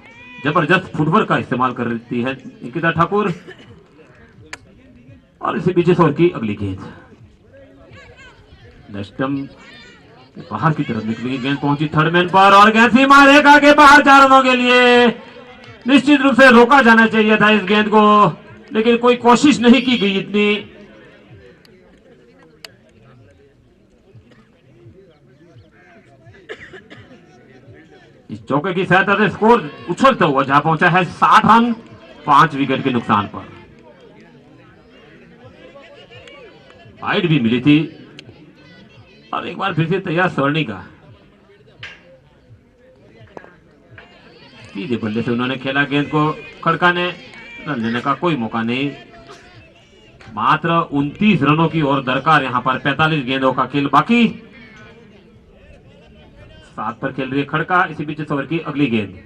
जबरदस्त फुटवर्क का इस्तेमाल कर रही है निकिता ठाकुर और इसी पीछे से की अगली गेंद बाहर की तरफ निकली, गेंद पहुंची थर्ड मैन पर और गेंद सीमा रेखा के बाहर 4 रनों के लिए। निश्चित रूप से रोका जाना चाहिए था इस गेंद को, लेकिन कोई कोशिश नहीं की गई इतनी। इस चौके की सहायता से स्कोर उछलता हुआ जहां पहुंचा है 60 रन 5 विकेट के नुकसान पर। वाइड भी मिली थी और एक बार फिर से तैयार स्वर्णिका। सीधे बल्ले से उन्होंने खेला गेंद को, खड़का ने रन लेने का कोई मौका नहीं। मात्र 29 रनों की और दरकार यहां पर, 45 गेंदों का खेल बाकी। 7 पर खेल रही है खड़का, इसी बीच ओवर की अगली गेंद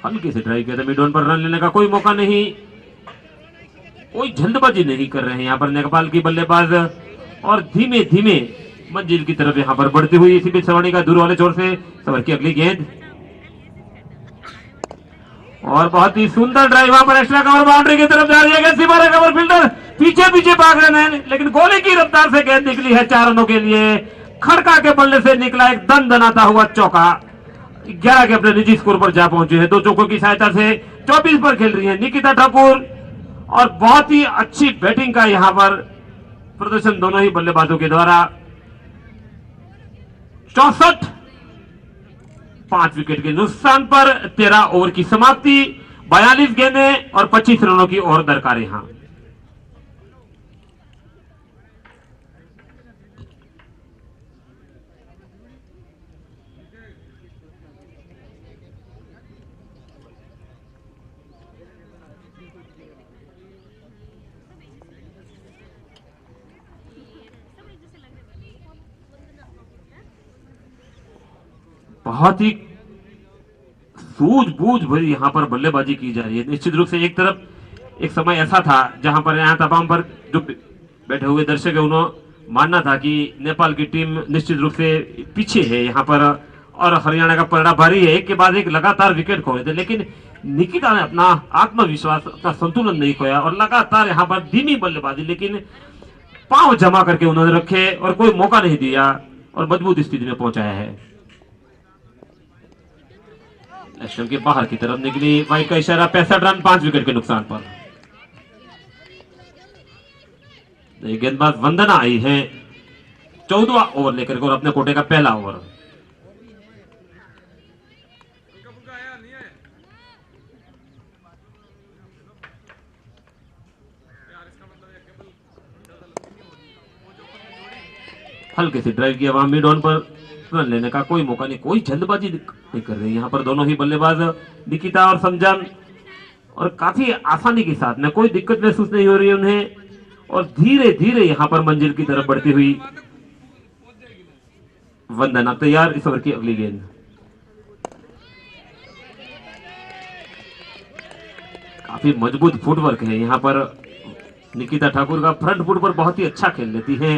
हल्के से ड्राइव किया था मिड ऑन पर, रन लेने का कोई मौका नहीं। कोई जल्दबाजी नहीं कर रहे हैं यहां पर नेपाल की बल्लेबाज और धीमे धीमे मंजिल की तरफ यहां पर बढ़ती हुई। इसी बीच सवर्णी का दूर वाले छोर से सवर की अगली गेंद और बहुत ही सुंदर ड्राइव वहां पर, एक्स्ट्रा कवर बाउंड्री की तरफ जा रही है। सीमा कवर फील्डर पीछे पीछे भाग रहे हैं, लेकिन गोली की रफ्तार से गेंद निकली है 4 रनों के लिए। खड़का के बल्ले से निकला एक दन दनाता हुआ चौका। 11 के अपने निजी स्कोर पर जा पहुंचे हैं। 2 चौकों की सहायता से 24 पर खेल रही है निकिता ठाकुर और बहुत ही अच्छी बैटिंग का यहां पर प्रदर्शन दोनों ही बल्लेबाजों के द्वारा। 64 5 विकेट के नुकसान पर 13 ओवर की समाप्ति। 42 गेंदें और 25 रनों की और दरकार यहां। बहुत ही सूझबूझ भरी यहां पर बल्लेबाजी की जा रही है। निश्चित रूप से एक तरफ एक समय ऐसा था जहां पर यहाँ तमाम पर जो बैठे हुए दर्शक है उन्होंने मानना था कि नेपाल की टीम निश्चित रूप से पीछे है यहां पर और हरियाणा का पलड़ा भारी है। एक के बाद एक लगातार विकेट खोए थे, लेकिन निकिता ने अपना आत्मविश्वास, अपना संतुलन नहीं खोया और लगातार यहां पर धीमी बल्लेबाजी, लेकिन पांव जमा करके उन्होंने रखे और कोई मौका नहीं दिया और मजबूत स्थिति में पहुंचाया है। एक्शन के बाहर की तरफ निकली, वाइड का इशारा, 65 रन 5 विकेट के नुकसान पर। गेंदबाज वंदना आई है 14वां ओवर लेकर और अपने कोटे का पहला ओवर। हल्के से ड्राइव किया वहां मिड ऑन पर, रन लेने का कोई मौका नहीं। कोई जल्दबाजी नहीं कर रही यहाँ पर दोनों ही बल्लेबाज निकिता और संजन, और काफी आसानी के साथ में, कोई दिक्कत महसूस नहीं हो रही है उन्हें और धीरे धीरे यहाँ पर मंजिल की तरफ बढ़ती हुई वंदना तैयार। इस ओवर की अगली गेंद काफी मजबूत फुटवर्क है यहाँ पर निकिता ठाकुर का। फ्रंट फुट पर बहुत ही अच्छा खेल लेती है।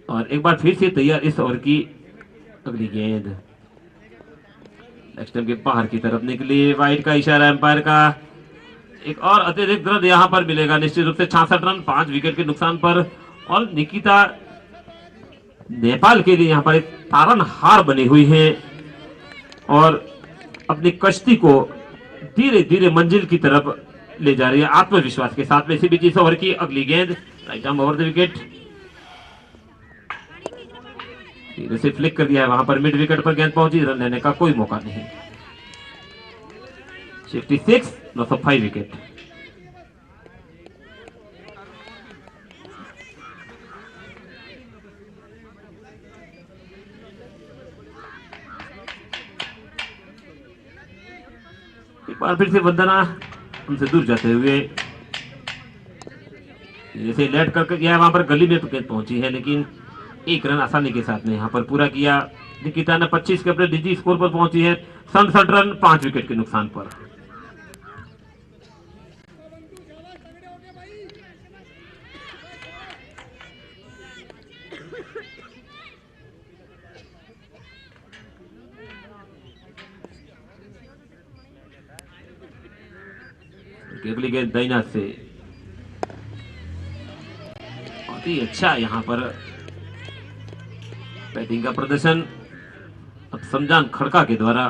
और एक बार फिर से तैयार इस ओवर की अगली गेंद स्टंप के बाहर की तरफ निकली, वाइड का इशारा एम्पायर का। एक और अतिरिक्त रन यहां पर मिलेगा निश्चित रूप से। 66 रन 5 विकेट के नुकसान पर और निकिता नेपाल के लिए यहां पर एक तारनहार बनी हुई है और अपनी कश्ती को धीरे धीरे मंजिल की तरफ ले जा रही है आत्मविश्वास के साथ में। इसी बीच इस ओवर की अगली गेंद right arm over the wicket, से फ्लिक कर दिया है वहां पर, मिड विकेट पर गेंद पहुंची, रन लेने का कोई मौका नहीं। 66 905 विकेट। बार फिर से वंदना उनसे दूर जाते हुए जैसे लेट करके गया वहां पर गली में गेंद पहुंची है, लेकिन एक रन आसानी के साथ में यहाँ पर पूरा किया। निकिता ने 25 के अपने निजी स्कोर पर पहुंची है 67 रन 5 विकेट के नुकसान पर। अगली गेंद दैनाथ से बहुत ही अच्छा यहाँ पर बैटिंग का प्रदर्शन। अब समजान खड़का के द्वारा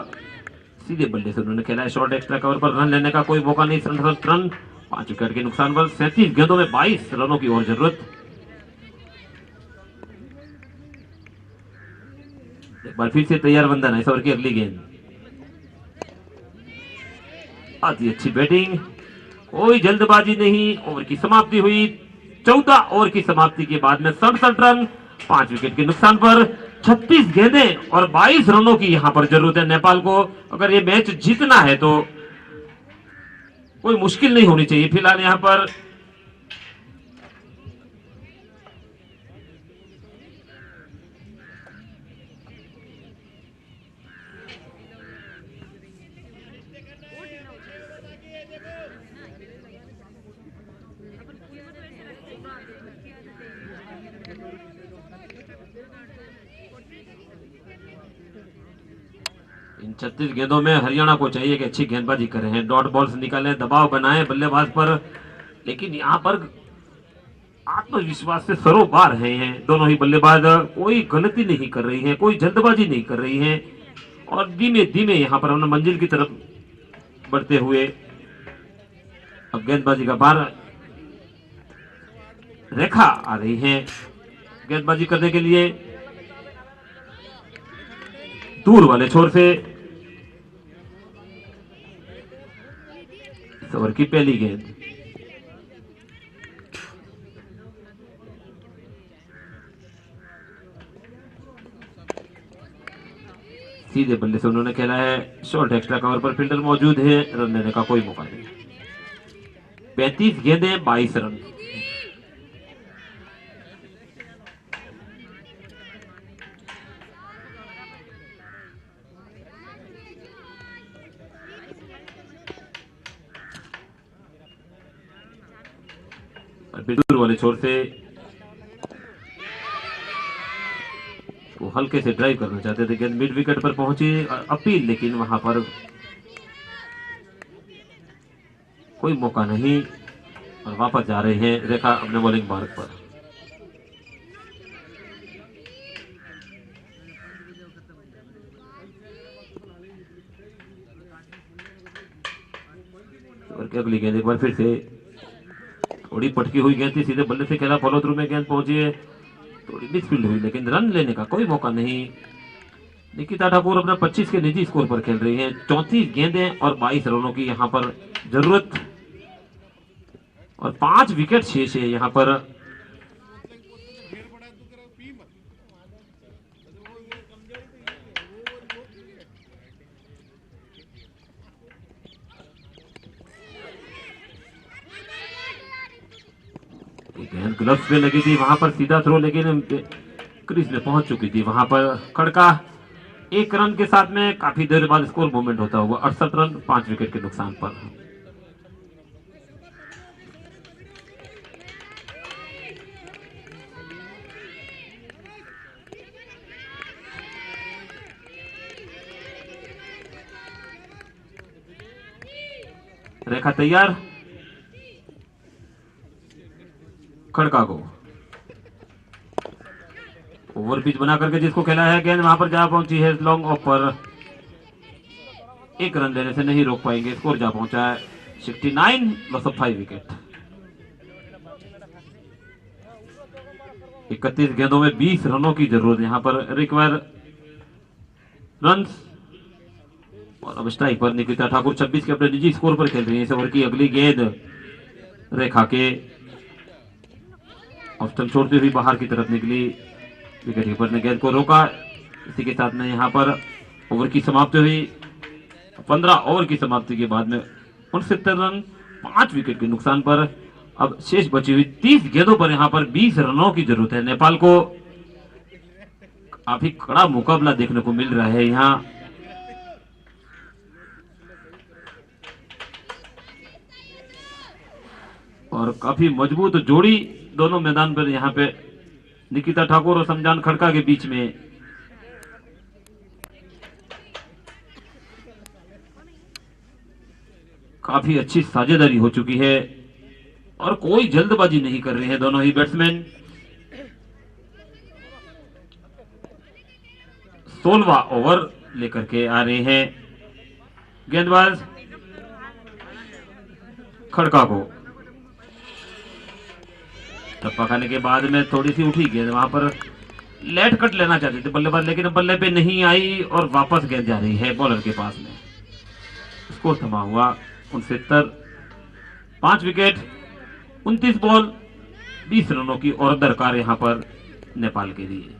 सीधे बल्ले से उन्होंने खेला है शॉर्ट एक्स्ट्रा कवर पर। रन लेने का कोई मौका नहीं। 67 रन 5 विकेट के नुकसान पर। 37 गेंदों में 22 रनों की और जरूरत। एक बार फिर से तैयार वंदना इस ओवर की अगली गेंद। बहुत ही अच्छी बैटिंग, कोई जल्दबाजी नहीं। ओवर की समाप्ति हुई 14 ओवर की समाप्ति के बाद में 67 रन 5 विकेट के नुकसान पर। 36 गेंदें और 22 रनों की यहां पर जरूरत है नेपाल को। अगर ये मैच जीतना है तो कोई मुश्किल नहीं होनी चाहिए फिलहाल यहां पर। इन 36 गेंदों में हरियाणा को चाहिए कि अच्छी गेंदबाजी करें, डॉट बॉल्स निकालें, दबाव बनाएं बल्लेबाज पर। लेकिन यहां पर आत्मविश्वास से सरोबार हैं दोनों ही बल्लेबाज। कोई गलती नहीं कर रही हैं, कोई जल्दबाजी नहीं कर रही हैं और धीमे धीमे यहां पर हम मंजिल की तरफ बढ़ते हुए। अब गेंदबाजी का बार रेखा आ रही है गेंदबाजी करने के लिए दूर वाले छोर से। इस ओवर की पहली गेंद सीधे बल्ले से उन्होंने खेला है शॉर्ट एक्स्ट्रा कवर पर। फील्डर मौजूद है, रन लेने का कोई मौका नहीं। 35 गेंदें 22 रन। दूर वाले छोर से वो हल्के से ड्राइव करना चाहते थे, गेंद मिड विकेट पर पहुंची अपील, लेकिन वहां पर कोई मौका नहीं और वापस जा रहे हैं रेखा अपने बॉलिंग मार्ग पर। अगली गेंद एक बार फिर से थोड़ी पटकी हुई गेंद थी, सीधे बल्ले से खेला, फॉलो थ्रू में गेंद पहुंची है, थोड़ी मिसफील्ड हुई, लेकिन रन लेने का कोई मौका नहीं। निकिता ठाकुर अपना 25 के निजी स्कोर पर खेल रही हैं। 34 गेंदें और 22 रनों की यहां पर जरूरत और 5 विकेट शेष है यहां पर। गेंद ग्लव्स में लगी थी, वहां पर सीधा थ्रो, लेकिन क्रीज में पहुंच चुकी थी। वहां पर खड़का 1 रन के साथ में काफी देर बाद स्कोर मूवमेंट होता हुआ 68 रन 5 विकेट के नुकसान पर। रेखा तैयार, खड़का को ओवर पिच बना करके जिसको खेला है, गेंद वहां पर जा पहुंची है लॉन्ग ऑफ पर। 1 रन देने से नहीं रोक पाएंगे, स्कोर जा पहुंचा है 69 लॉस ऑफ 5 विकेट। 31 गेंदों में 20 रनों की जरूरत यहां पर रिक्वायर रन। और अब स्ट्राइक पर निकिता ठाकुर 26 के अपने निजी स्कोर पर खेल रही है। इस ओवर की अगली गेंद रेखा के ऑफ स्टंप छोड़ती हुई बाहर की तरफ निकली, विकेट कीपर ने गेंद को रोका। इसी के साथ में यहां पर ओवर की समाप्ति हुई 15 ओवर की समाप्ति के बाद में 69 रन 5 विकेट के नुकसान पर अब शेष बची हुई 30 गेंदों पर यहां पर 20 रनों की जरूरत है। नेपाल को काफी कड़ा मुकाबला देखने को मिल रहा है यहां। और काफी मजबूत जोड़ी दोनों मैदान पर यहां पे निकिता ठाकुर और समजान खड़का के बीच में। काफी अच्छी साझेदारी हो चुकी है और कोई जल्दबाजी नहीं कर रहे हैं दोनों ही बैट्समैन। 16वां ओवर लेकर के आ रहे हैं गेंदबाज खड़का को। टप्पा खाने के बाद में थोड़ी सी उठी गेंद, वहां पर लेट कट लेना चाहते थे बल्लेबाज, लेकिन बल्ले पे नहीं आई और वापस गेंद जा रही है बॉलर के पास में। स्कोर थमा हुआ 69, 5 विकेट 29 बॉल 20 रनों की और दरकार यहां पर नेपाल के लिए।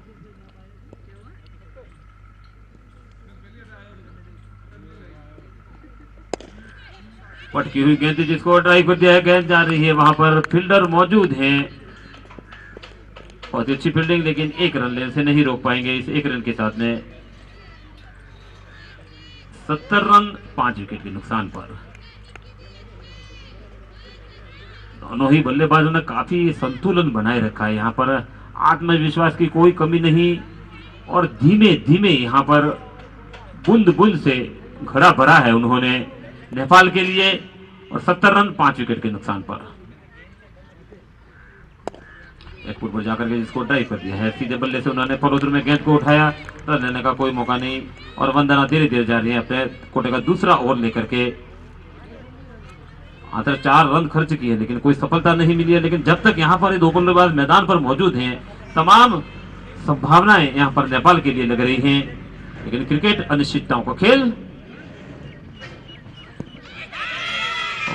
पटकी हुई गेंद जिसको ड्राइव कर दिया है, गेंद जा रही है, वहां पर फील्डर मौजूद हैं, बहुत अच्छी फील्डिंग, लेकिन 1 रन लेने से नहीं रोक पाएंगे। इस 1 रन के साथ में 70 रन 5 विकेट के नुकसान पर। दोनों ही बल्लेबाजों ने काफी संतुलन बनाए रखा है यहां पर, आत्मविश्वास की कोई कमी नहीं और धीमे धीमे यहां पर बूंद बूंद से घड़ा भरा है उन्होंने नेपाल के लिए। और 70 रन 5 विकेट के नुकसान पर। एक फुट पर जाकर के जिसको ड्राइव कर दिया है, सीधे बल्ले से उन्होंने फॉलो थ्रू में गेंद को उठाया, रन लेने का कोई मौका नहीं। और वंदना धीरे धीरे जा रही है अपने कोटे का दूसरा ओवर लेकर के। आखिर 4 रन खर्च किए लेकिन कोई सफलता नहीं मिली है। लेकिन जब तक यहाँ पर 2 बल्लेबाज मैदान पर मौजूद हैं, तमाम संभावनाएं यहाँ पर नेपाल के लिए लग रही हैं। लेकिन क्रिकेट अनिश्चितताओं का खेल,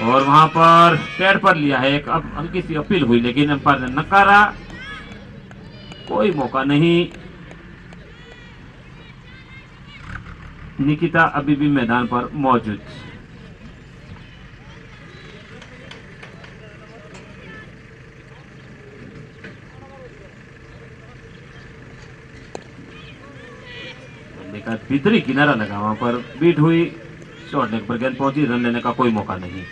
और वहां पर पैड पर लिया है एक, अब हल्की सी अपील हुई लेकिन अंपायर ने नकारा, कोई मौका नहीं। निकिता अभी भी मैदान पर मौजूद। का भीतरी किनारा लगा, वहां पर बीट हुई, शॉर्ट लेग पर गेंद पहुंची, रन लेने का कोई मौका नहीं।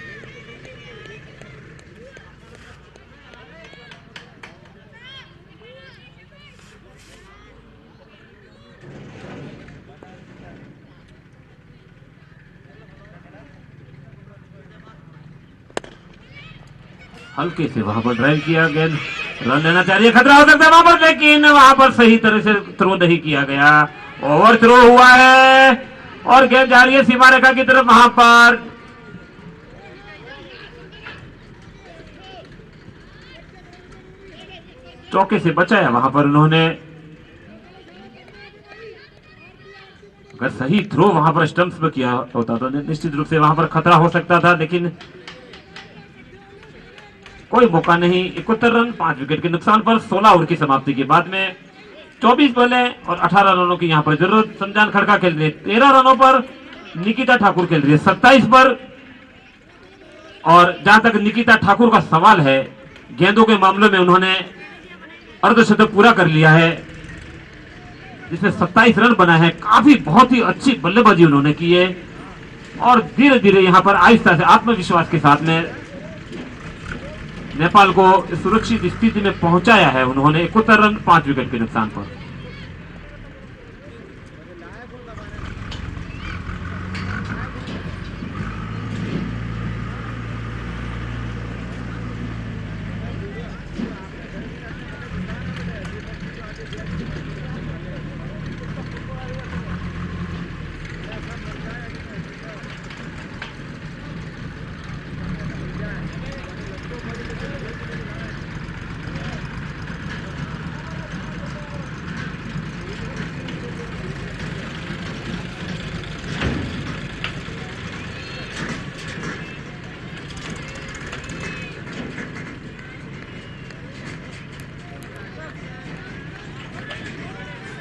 हल्के से वहां पर ड्राइव किया, गेंद रन लेना चाहिए, खतरा हो सकता है वहां पर, लेकिन वहां पर सही तरह से थ्रो नहीं किया गया। ओवर थ्रो हुआ है और गेंद जा रही है सीमा रेखा की तरफ। वहां पर चौके से बचाया वहां पर उन्होंने। अगर सही थ्रो वहां पर स्टंप्स पर किया होता तो निश्चित रूप से वहां पर खतरा हो सकता था, लेकिन कोई मौका नहीं। 71 रन 5 विकेट के नुकसान पर 16 ओवर की समाप्ति के बाद में 24 बॉलें और 18 रनों की यहां पर जरूरत। समजान खड़का खेल रही है 13 रनों पर, निकिता ठाकुर खेल रही है 27 पर। और जहां तक निकिता ठाकुर का सवाल है, गेंदों के मामले में उन्होंने अर्धशतक पूरा कर लिया है, जिसमें 27 रन बना है। काफी बहुत ही अच्छी बल्लेबाजी उन्होंने की है और धीरे धीरे यहां पर आहिस्ता से आत्मविश्वास के साथ में नेपाल को सुरक्षित स्थिति में पहुंचाया है उन्होंने। 71 रन 5 विकेट के नुकसान पर।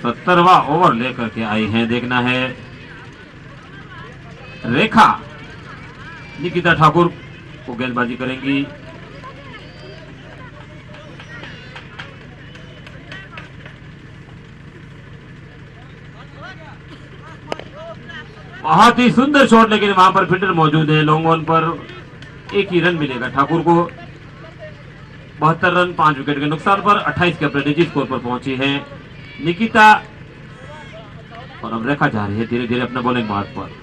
सत्तरवां ओवर लेकर के आई हैं, देखना है रेखा निकिता ठाकुर को गेंदबाजी करेंगी। बहुत ही सुंदर शॉट, लेकिन वहां पर फील्डर मौजूद है। लॉन्ग ऑन पर एक ही रन मिलेगा ठाकुर को। 72 रन 5 विकेट के नुकसान पर 28 के अपने निजी स्कोर पर पहुंची है निकिता। और अब रेखा जा रही है धीरे धीरे अपने बॉलिंग मार्ग पर।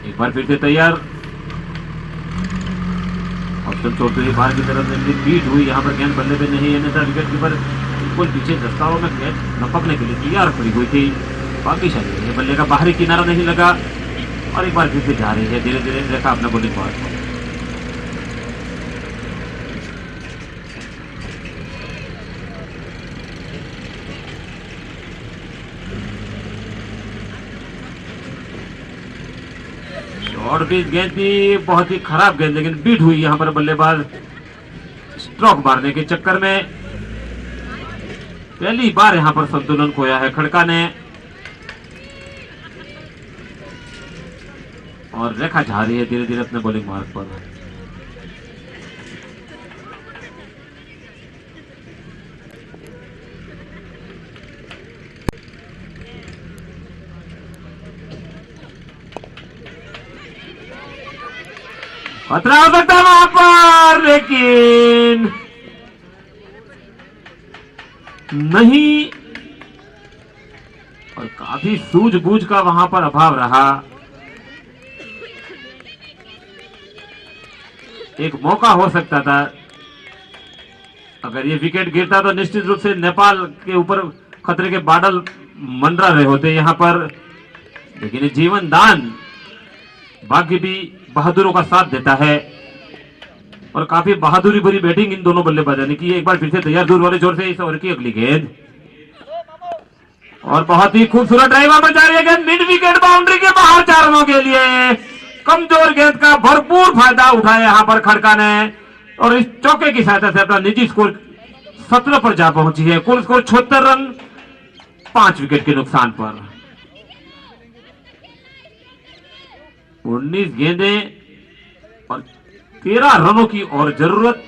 एक बार फिर से तैयार, ऑप्शन छोड़ते हुए बाहर की तरफ से बीट हुई। यहाँ पर गेंद बल्ले पे नहीं है, अन्यथा विकेट कीपर बिल्कुल पीछे दस्तारों में गेंद लपकने के लिए तैयार खड़ी हुई थी। बाकी शायद बल्ले का बाहरी किनारा नहीं लगा और एक बार फिर से जा रही है धीरे धीरे रेखा अपना बॉलिंग मार्ग पर। और भी गेंद भी बहुत ही खराब गेंद, लेकिन बीट हुई यहाँ पर बल्लेबाज स्ट्रोक मारने के चक्कर में। पहली बार यहाँ पर संतुलन खोया है खड़का ने और रेखा जा रही है धीरे धीरे अपने बॉलिंग मार्ग पर। खतरा हो सकता है वहां पर, लेकिन नहीं, और काफी सूझबूझ का वहां पर अभाव रहा। एक मौका हो सकता था, अगर ये विकेट गिरता तो निश्चित रूप से नेपाल के ऊपर खतरे के बादल मंडरा रहे होते यहां पर। लेकिन ये जीवन दान भाग्य भी बहादुरों का साथ देता है और काफी बहादुरी भरी बैटिंग इन दोनों बल्लेबाजों ने की। एक बार फिर से तैयार, दूर वाले जोर से इस ओवर की अगली गेंद और बहुत ही खूबसूरत ड्राइव पर जा रही है गेंद मिड विकेट बाउंड्री के बाहर 4 रनों के लिए। कमजोर गेंद का भरपूर फायदा उठाया यहां पर खड़का ने और इस चौके की सहायता से अपना निजी स्कोर 17 पर जा पहुंची है। कुल स्कोर 76 रन 5 विकेट के नुकसान पर। 19 गेंदें और 13 रनों की और जरूरत।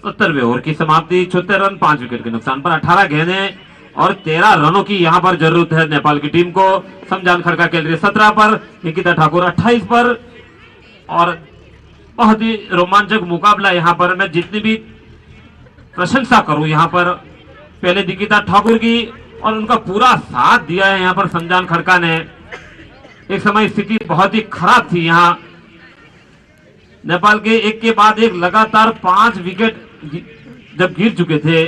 सत्तरवें ओवर की समाप्ति, 76 रन 5 विकेट के नुकसान पर। 18 गेंदें और 13 रनों की यहां पर जरूरत है नेपाल की टीम को। समजान खड़का खेल रही है 17 पर, निकिता ठाकुर 28 पर और बहुत ही रोमांचक मुकाबला यहां पर। मैं जितनी भी प्रशंसा करूं यहां पर पहले निकिता ठाकुर की और उनका पूरा साथ दिया है यहां पर समजान खड़का ने। एक समय स्थिति बहुत ही खराब थी यहां, नेपाल के एक के बाद एक लगातार 5 विकेट जब गिर चुके थे।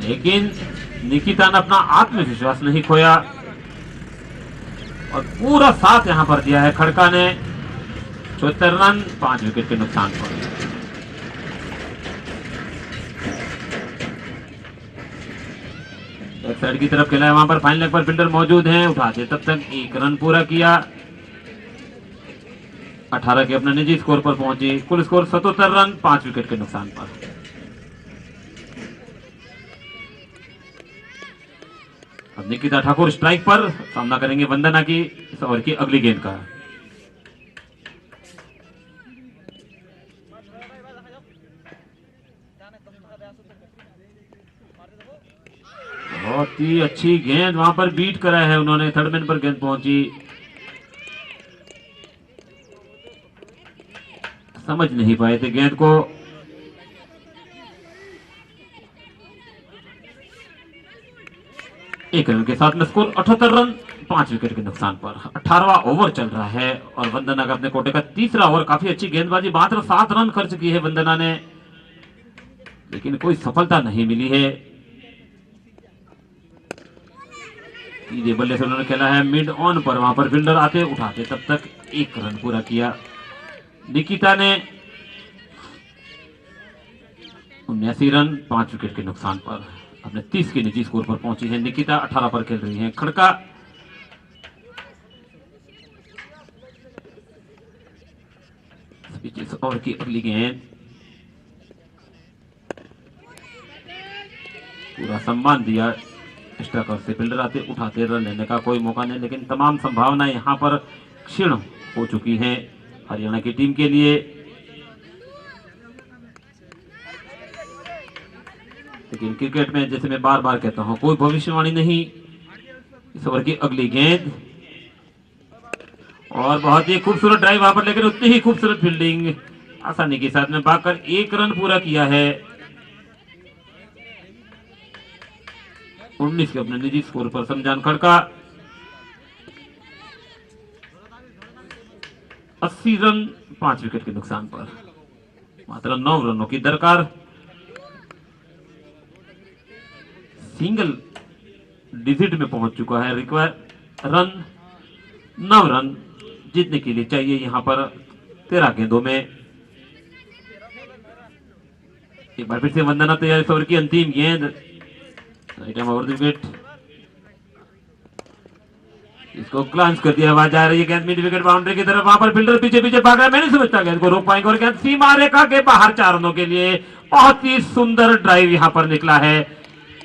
लेकिन निकिता ने अपना आत्मविश्वास नहीं खोया और पूरा साथ यहां पर दिया है खड़का ने। 74 रन 5 विकेट के नुकसान पर। एक साइड की तरफ खेला है, वहां पर फाइन लेग पर फील्डर मौजूद हैं, उठाते तब तक 1 रन पूरा किया। 18 के अपने निजी स्कोर पर पहुंची। कुल स्कोर 77 रन 5 विकेट के नुकसान पर। अब निकिता ठाकुर स्ट्राइक पर सामना करेंगे वंदना की इस ओवर की अगली गेंद का। बहुत ही अच्छी गेंद वहां पर बीट करा है उन्होंने, थर्ड मैन पर गेंद पहुंची। समझ नहीं पाए थे गेंद को। एक रन के साथ में स्कोर 78 रन 5 विकेट के नुकसान पर। 18वां ओवर चल रहा है और वंदना का अपने कोटे का तीसरा ओवर। काफी अच्छी गेंदबाजी, मात्र 7 रन खर्च की है वंदना ने, लेकिन कोई सफलता नहीं मिली है। सीधे बल्ले से उन्होंने खेला है मिड ऑन पर, वहां पर फील्डर आते उठाते तब तक 1 रन पूरा किया। निकिता ने 79 रन 5 विकेट के नुकसान पर अपने 30 के निजी स्कोर पर पहुंची है। निकिता 18 पर खेल रही है। खड़का और की अगली गेंद, पूरा सम्मान दिया स्ट्राइकर से, फील्डर आते उठाते रन लेने का कोई मौका नहीं, लेकिन तमाम संभावनाएं यहां पर क्षीण हो चुकी हैं हरियाणा की टीम के लिए। लेकिन क्रिकेट में जैसे मैं बार बार कहता हूं, कोई भविष्यवाणी नहीं। इस ओवर की अगली गेंद और बहुत ही खूबसूरत ड्राइव वहां पर, लेकिन उतनी ही खूबसूरत फील्डिंग, आसानी के साथ में भागकर 1 रन पूरा किया है। 19 के अपने निजी स्कोर पर समझान खड़का 80 रन 5 विकेट के नुकसान पर, मात्र 9 रनों की दरकार। सिंगल डिजिट में पहुंच चुका है। रिक्वायर रन 9 रन जीतने के लिए चाहिए यहां पर 13 गेंदों में। एक बार फिर से वंदना तैयार, इस ओवर की अंतिम गेंद, ओवर द विकेट, इसको ग्लांस कर दिया, आवाज आ रही है गेंद मिड विकेट बाउंड्री की तरफ। वहां पर फील्डर पीछे पीछे भाग रहा है, मैं नहीं समझता गेंद को रोक पाएंगे और गेंद सीमा रेखा के बाहर 4 रनों के लिए। बहुत ही सुंदर ड्राइव यहां पर निकला है।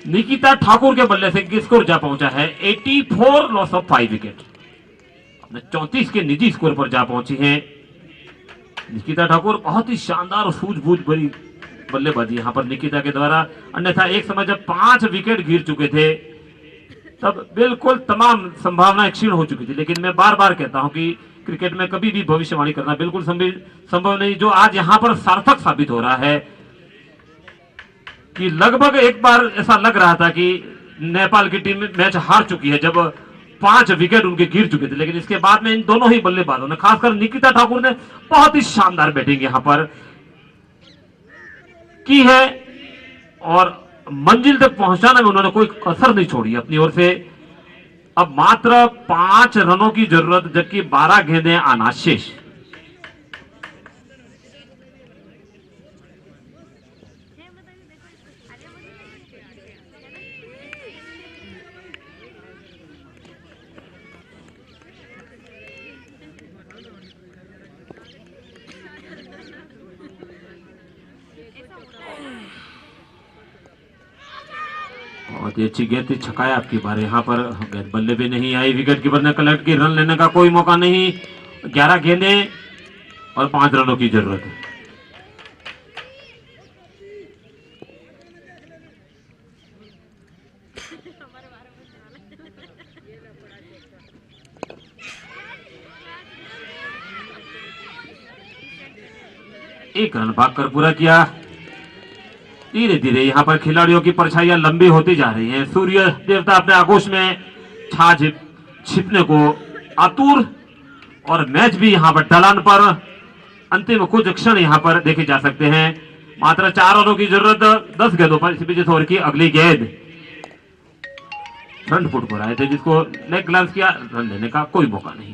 निकिता ठाकुर के बल्ले से स्कोर जा पहुंचा है 84, लॉस ऑफ 5 विकेट। अपने 34 के निजी स्कोर पर जा पहुंची है निकिता ठाकुर। बहुत ही शानदार और सूझबूझ भरी बल्लेबाजी यहां पर निकिता के द्वारा, अन्यथा एक समय जब 5 विकेट गिर चुके थे तब बिल्कुल तमाम संभावनाएं क्षीण हो चुकी थी। लेकिन मैं बार बार कहता हूं कि क्रिकेट में कभी भी भविष्यवाणी करना बिल्कुल संभव नहीं, जो आज यहां पर सार्थक साबित हो रहा है कि लगभग एक बार ऐसा लग रहा था कि नेपाल की टीम मैच हार चुकी है जब 5 विकेट उनके गिर चुके थे, लेकिन इसके बाद में इन दोनों ही बल्लेबाजों ने, खासकर निकिता ठाकुर ने बहुत ही शानदार बैटिंग यहां पर की है और मंजिल तक पहुंचाने में उन्होंने कोई कसर नहीं छोड़ी अपनी ओर से। अब मात्र 5 रनों की जरूरत, जबकि 12 गेंदें आना शेष। बहुत ही अच्छी गेंद थी, छकाया आपकी बार यहाँ पर, गेंद बल्ले पे नहीं आई, विकेट कीपर ने कलेक्ट की, रन लेने का कोई मौका नहीं। 11 गेंदें और 5 रनों की जरूरत है। एक रन भागकर पूरा किया। धीरे धीरे यहाँ पर खिलाड़ियों की परछाइयां लंबी होती जा रही हैं। सूर्य देवता अपने आगोश में छा छिपने को आतुर, और मैच भी यहाँ पर ढलान पर। अंतिम कुछ क्षण यहाँ पर देखे जा सकते हैं। मात्र 4 रनों की जरूरत 10 गेंदों पर। इसी बीच ओवर की अगली गेंद फ्रंट फुट पर आए थे, जिसको नेक ग्लांस किया, रन लेने का कोई मौका नहीं।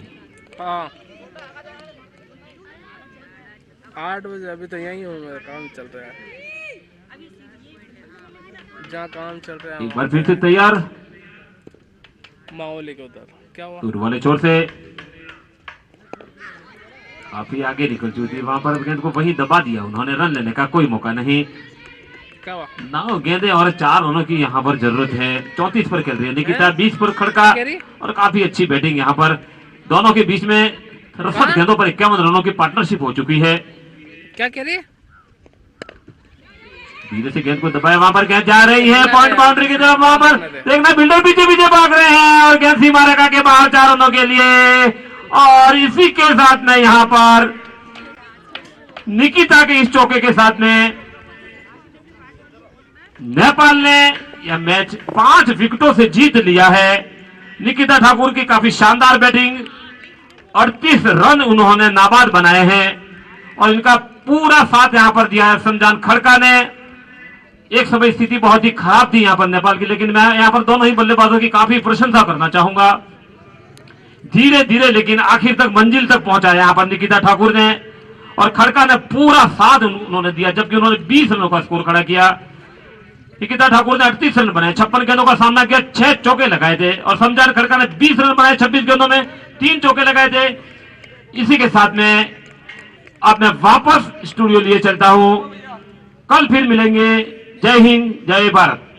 8 बजे अभी तो यही हूँ, मेरा काम चल रहा है, जहाँ काम चल रहा है। एक बार फिर से तैयार, माहौली के उधर क्या हुआ, दूर वाले छोर से काफी आगे निकल चुकी थी, वहां पर गेंद को वहीं दबा दिया उन्होंने, रन लेने का कोई मौका नहीं। क्या हुआ, 9 गेंदें और 4 रनों की यहाँ पर जरूरत है। 34 पर खेल रही है निकिता, 20 पर खड़का, और काफी अच्छी बैटिंग यहाँ पर। दोनों के बीच में 63 गेंदों पर 51 रनों की पार्टनरशिप हो चुकी है। क्या कह रही है, धीरे से गेंद को दबाया, वहां पर गेंद जा रही है पॉइंट बाउंड्री की तरफ। वहां पर देखना बिल्डर पीछे पीछे भाग रहे हैं और गेंद सीमा रेखा के बाहर 4 रनों के लिए। और इसी के साथ में यहाँ पर निकिता के इस चौके के साथ में नेपाल ने यह मैच 5 विकेटों से जीत लिया है। निकिता ठाकुर की काफी शानदार बैटिंग, 38 रन उन्होंने नाबाद बनाए हैं और इनका पूरा साथ यहां पर दिया है समजान खड़का ने। एक समय स्थिति बहुत ही खराब थी यहां पर नेपाल की, लेकिन मैं यहां पर दोनों ही बल्लेबाजों की काफी प्रशंसा करना चाहूंगा। धीरे धीरे लेकिन आखिर तक मंजिल तक पहुंचा यहां पर निकिता ठाकुर ने, और खड़का ने पूरा साथ उन्होंने दिया, जबकि उन्होंने 20 रनों का स्कोर खड़ा किया। निकिता ठाकुर ने 38 रन बनाए, 56 गेंदों का सामना किया, 6 चौके लगाए थे, और समजान खड़का ने 20 रन बनाए 26 गेंदों में, 3 चौके लगाए थे। इसी के साथ में अब मैं वापस स्टूडियो लिए चलता हूं। कल फिर मिलेंगे। जय हिंद, जय भारत।